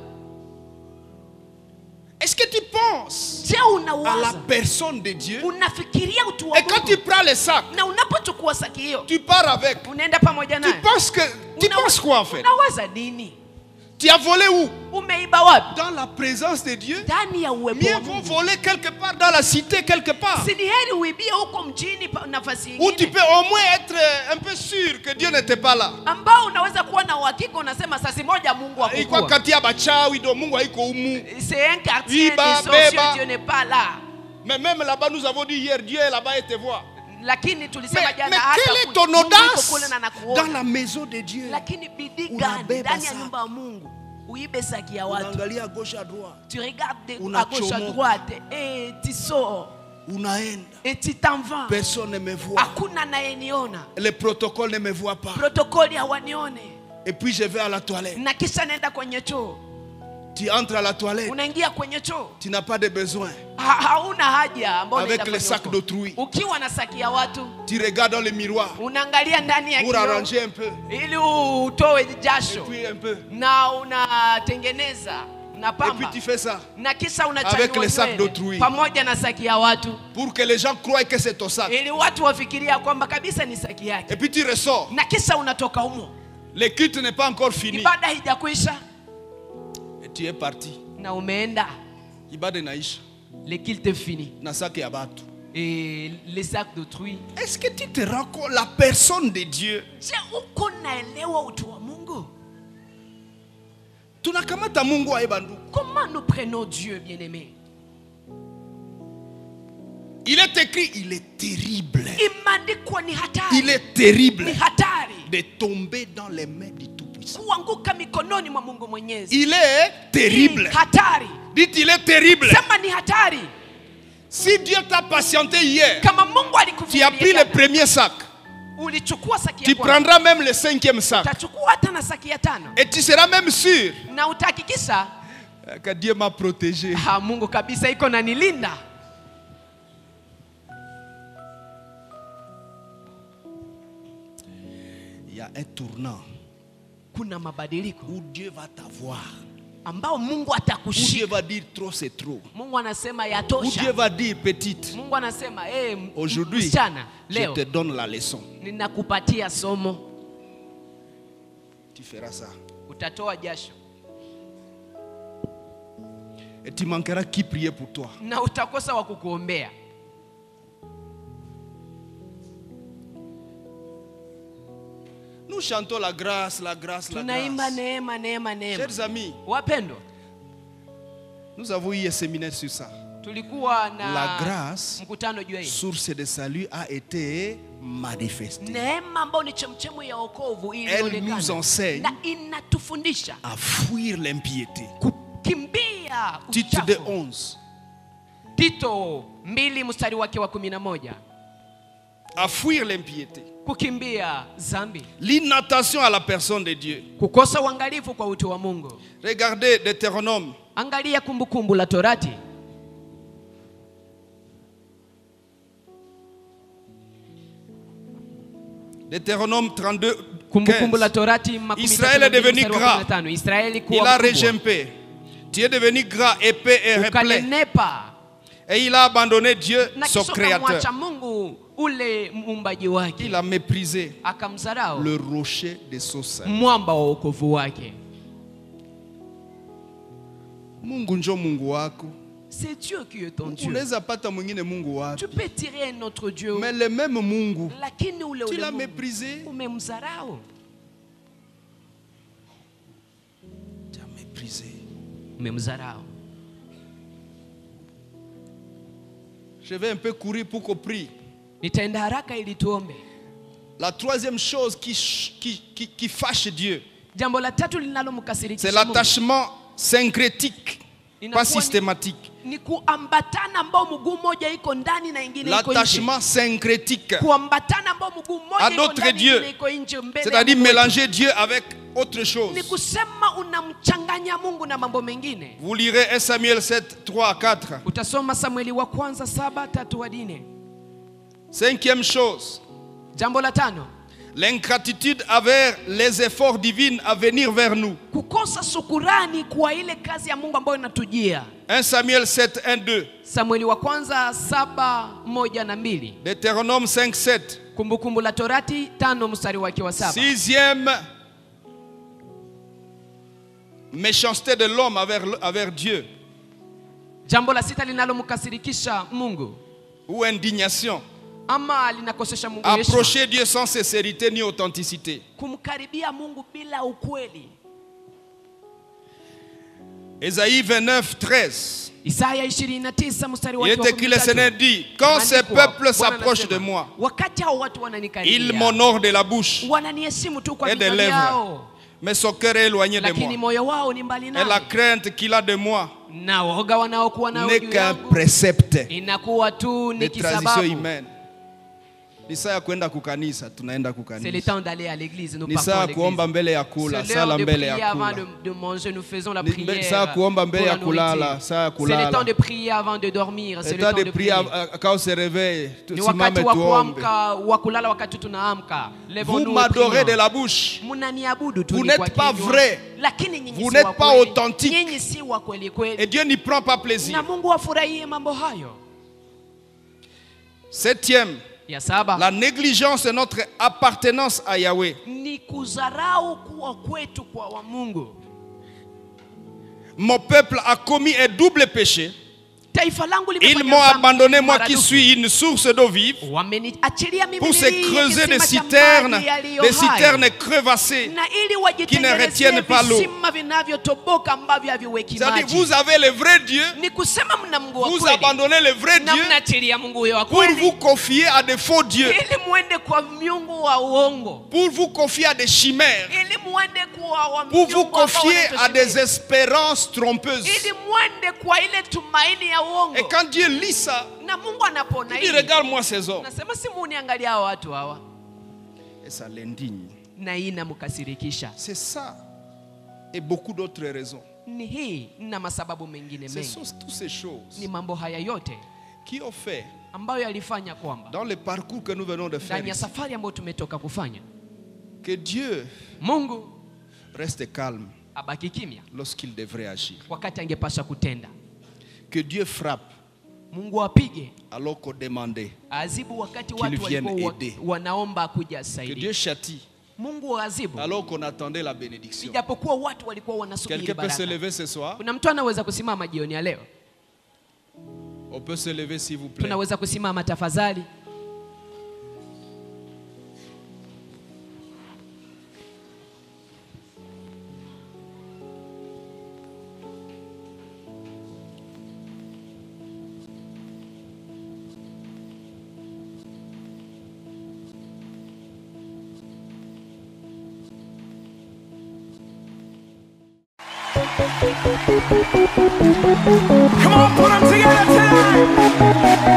Est-ce que tu penses Je, à la unawaza, personne de Dieu? unafikiria utu wa Et quand tu Mungu, prends le sac, na unapochukua saki hiyo tu pars avec. unaenda pamoja Tu naye, penses quoi en fait? unawaza nini? Tu as volé où? Umeiba wapi? Dans la présence de Dieu? Ndani ya uwepo Mieux wa vaut Mungu. voler quelque part dans la cité, quelque part. Si ni heri uibie huko mjini nafasi Où tu nyingine peux au moins être un peu sûr que Dieu n'était pas là. ambao unaweza kuwa na uhakika, unasema sasi moja Mungu Et quoi hakukuwa. quand il y a bachawi do Mungu haiko umu. C'est un quartier Iba, des sorciers, beba. Dieu n'est pas là. Mais même là-bas nous avons dit hier Dieu est là-bas et te voit. Lakini tulisema Mais jana hata quelle est ton Mungu yuko audace kule na dans anakuona. la maison de Dieu? Lakini bidii Unabeba gani ndani ya saki. nyumba ya Mungu uibe saki ya watu? Unaangalia à gauche à droite. Tu regardes à Unachomoka. gauche à droite et tu sors Unaenda. et tu t'en vas. Personne ne me voit. Hakuna anayeniona, Le protocole ne me voit pas. protokoli hawanione, Et puis je vais à la toilette. na kisha naenda kwenye choo. Tu entres à la toilette. Unaingia kwenye choo, Tu n'as pas de besoin. hauna haja ambao Avec unaenda le kwenye sac huko. d'autrui. Ukiwa na saki ya watu Tu regardes dans le miroir unaangalia ndani ya pour kioo arranger un peu. ili utoe Et jasho puis un peu. na unatengeneza Et puis unapamba tu fais ça na kisha Avec le sac unachanua d'autrui. pamoja na saki ya watu pour que les gens croient que c'est ton sac. ili watu wafikiria kwamba kabisa ni saki yake, Et puis tu ressors. na kisha unatoka humo, Le culte n'est pas encore fini. ibada haijakwisha Et tu es parti. na umeenda, Ibada inaisha. le culte fini Na sac ya batu. et les sacs d'autrui. Est-ce que tu te rends compte la personne de Dieu? Je, uko naelewa utu wa Mungu? Tunakamata Mungu wa ebandu. Comment nous prenons Dieu, bien-aimé? Il est écrit, il est terrible. Imeandikwa ni hatari, Il est terrible ni hatari de tomber dans les mains du Tout-Puissant. kuanguka mikononi mwa Mungu Mwenyezi. Il est terrible. Ni hatari, Dites, il est terrible. sema ni hatari. Si Dieu t'a patienté hier, Kama Mungu tu as alikuvumilia pris le jana, premier sac. ulichukua saki Tu ya kwanza, prendras même le 5e sac. utachukua hata na saki ya tano, Et tu seras même sûr na utahakikisha que Dieu m'a protégé. Mungu kabisa iko na nilinda. Il y a un tournant Kuna mabadiliko où Dieu va t'avoir. ambao Mungu Où Dieu atakushika. va dire trop c'est trop. Mungu anasema Où Dieu yatosha. va dire petite, Mungu anasema aujourd'hui msichana, je leo te donne la leçon. ninakupatia somo, Tu feras ça. utatoa jasho Et tu manqueras qui prier pour toi. na utakosa wa kukuombea. Nous chantons la grâce, la grâce, la Tunaimba grâce. neema, neema, neema. Chers amis, Wapendwa, nous avons eu un séminaire sur ça. tulikuwa na La grâce, mkutano juu ya hii source de salut, a été manifestée. neema ambayo ni chemchemu ya wokovu Elle nous ilionekana enseigne na inatufundisha à fuir l'impiété. kukimbia Titre de uchafu. 11. Tito 2 mstari wake wa 11, À fuir l'impiété. kukimbia zambi, L'inattention à la personne de Dieu. kukosa uangalifu kwa utu wa Mungu. Regardez Deutéronome. Angalia Kumbukumbu la Torati Deutéronome 32. Kumbukumbu la 15. Torati Israël est devenu gras. 15. Israeli Il kuwa a mkubwa, regimpé. Tu es devenu gras, épais et replet. ukanenepa, Et il a abandonné Dieu, na son kisha créateur. ukamwacha Mungu ule muumbaji wake, Il a méprisé akamdharau le rocher de son salut. mwamba wa wokovu wake. Mungu njo Mungu wako. C'est Dieu qui est ton Dieu. Unaweza pata mwingine Mungu wapi? Tu peux tirer un autre Dieu. Mais le même Mungu, Lakini ule tu l'as Mungu méprisé. umemdharau. Tu as méprisé. Umemdharau. Je vais un peu courir pour qu'on prie. Nitaenda haraka ili tuombe. La troisième chose qui fâche Dieu, Jambo la tatu linalomkasirikisha c'est Mungu l'attachement syncrétique, pas systématique. ni kuambatana ambao mguu mmoja iko ndani na ingine iko nje. L'attachement syncrétique, Kuambatana ambao mguu à mmoja iko d'autres ndani dieux. ingine iko nje mbele. C'est-à-dire ya Mungu. mélanger Dieu avec autre chose. Ni kusema unamchanganya Mungu na mambo mengine. Vous lirez 1 Samuel 7, 3 à 4. Utasoma Samueli wa kwanza 7:3-4. Cinquième chose, Jambo la tano, l'ingratitude envers les efforts divins à venir vers nous. kukosa shukurani kwa ile kazi ya Mungu ambayo inatujia. 1 Samuel 7, 1, 2. Samueli wa kwanza 7:1-2. Deutéronome 5, 7. Kumbukumbu la Torati 5 mstari wake wa 7. Sixième, méchanceté de l'homme envers Dieu. Jambo la sita linalomkasirikisha Mungu Ou indignation. ama linakosesha Mungu heshima. Approcher Dieu sans sincérité ni authenticité. Kumkaribia Mungu bila ukweli. Ésaïe 29, 13. Isaya 29 mstari Il wake est wa écrit, le Seigneur 13. dit, quand ces Maandikwa, peuples s'approchent de Bwana moi, anasema, wakati hao watu ils wananikaribia, m'honorent de la bouche wananiheshimu tu kwa et des vinywa lèvres, vyao, mais son cœur est éloigné de lakini moi. moyo wao ni mbali Et la nami. crainte qu'il a de moi Na woga wanaokuwa nao n'est juu qu'un yangu précepte inakuwa tu de ni transition kisababu. humaine. Ni saa ya kwenda kukanisa, tunaenda C'est le kukanisa. temps d'aller à l'église, nous Ni partons saa à ya l'église. kuomba mbele ya kula, C'est sala l'heure de mbele prier ya avant kula. de manger, nous faisons la Ni prière saa kuomba pour mbele la ya kulala, nourriture. saa ya C'est le temps kulala. de prier avant de dormir, c'est le État temps de de prier prier. quand on se réveille, Ni simame wakati wa tuombe. kuamka, wa kulala wakati tunaamka. Vous Levons-nous et m'adorez de prions. la bouche. Mnaniabudu tu Vous ni n'êtes kwa pas kinywa, vrai. lakini nyinyi Vous si n'êtes wa pas kweli. authentique. Nyinyi si wa kweli kweli. Et Dieu n'y prend pas plaisir. Na Mungu afurahie mambo hayo. Septième, Ya saba, la négligence de notre appartenance à Yahweh. ni kudharau kuwa kwetu kwa wa Mungu. Mon peuple a commis un double péché. Taifa langu Ils limefanya m'ont dhambi abandonné, moi qui maradufu. suis une source d'eau vive, Wameniachilia mimi pour se niliye creuser des kisima cha citernes, maji yaliyo des hai. citernes crevassées. Na ili qui ne wajitengenezee retiennent pas l'eau. visima vinavyotoboka ambavyo haviweki C'est-à-dire, maji. vous avez le vrai Dieu, Ni kusema mna Mungu wa vous kweli abandonnez le vrai na Dieu mnaachilia Mungu huyo wa pour kweli vous confier à des faux dieux, ili muende kwa miungu wa uongo, pour vous confier à des chimères, ili muende kwa wa pour vous miungu ambao confier à des wanatoshimia. espérances trompeuses. Ili muende kwa ile tumaini ya uongo. Et quand Dieu lit ça, Na Mungu anapona il dit, hili, regarde-moi ces hommes. nasema si muniangalia hao watu hawa, Et ça l'indigne. na hii inamkasirikisha. C'est ça. Et beaucoup d'autres raisons. Ni hii na masababu mengine Ce mengi. sont toutes ces choses Ni mambo haya yote qui ont fait, ambayo yalifanya kwamba dans le parcours que nous venons de faire, ndani ya ici, safari ambayo tumetoka kufanya, que Dieu Mungu reste calme abaki kimya lorsqu'il devrait agir. wakati angepasha kutenda. Que Dieu frappe Mungu apige, alors qu'on demandait. azibu wakati Qu'il watu vienne walikuwa aider. wanaomba kuja Que asaidie. Dieu châtie Mungu azibu alors qu'on attendait la bénédiction. ijapokuwa watu walikuwa wanasubiri Quelqu'un peut se baraka. lever ce soir? Kuna mtu anaweza kusimama jioni ya leo? On peut se lever s'il vous plaît. Tunaweza kusimama tafadhali? Come on, put them together tonight.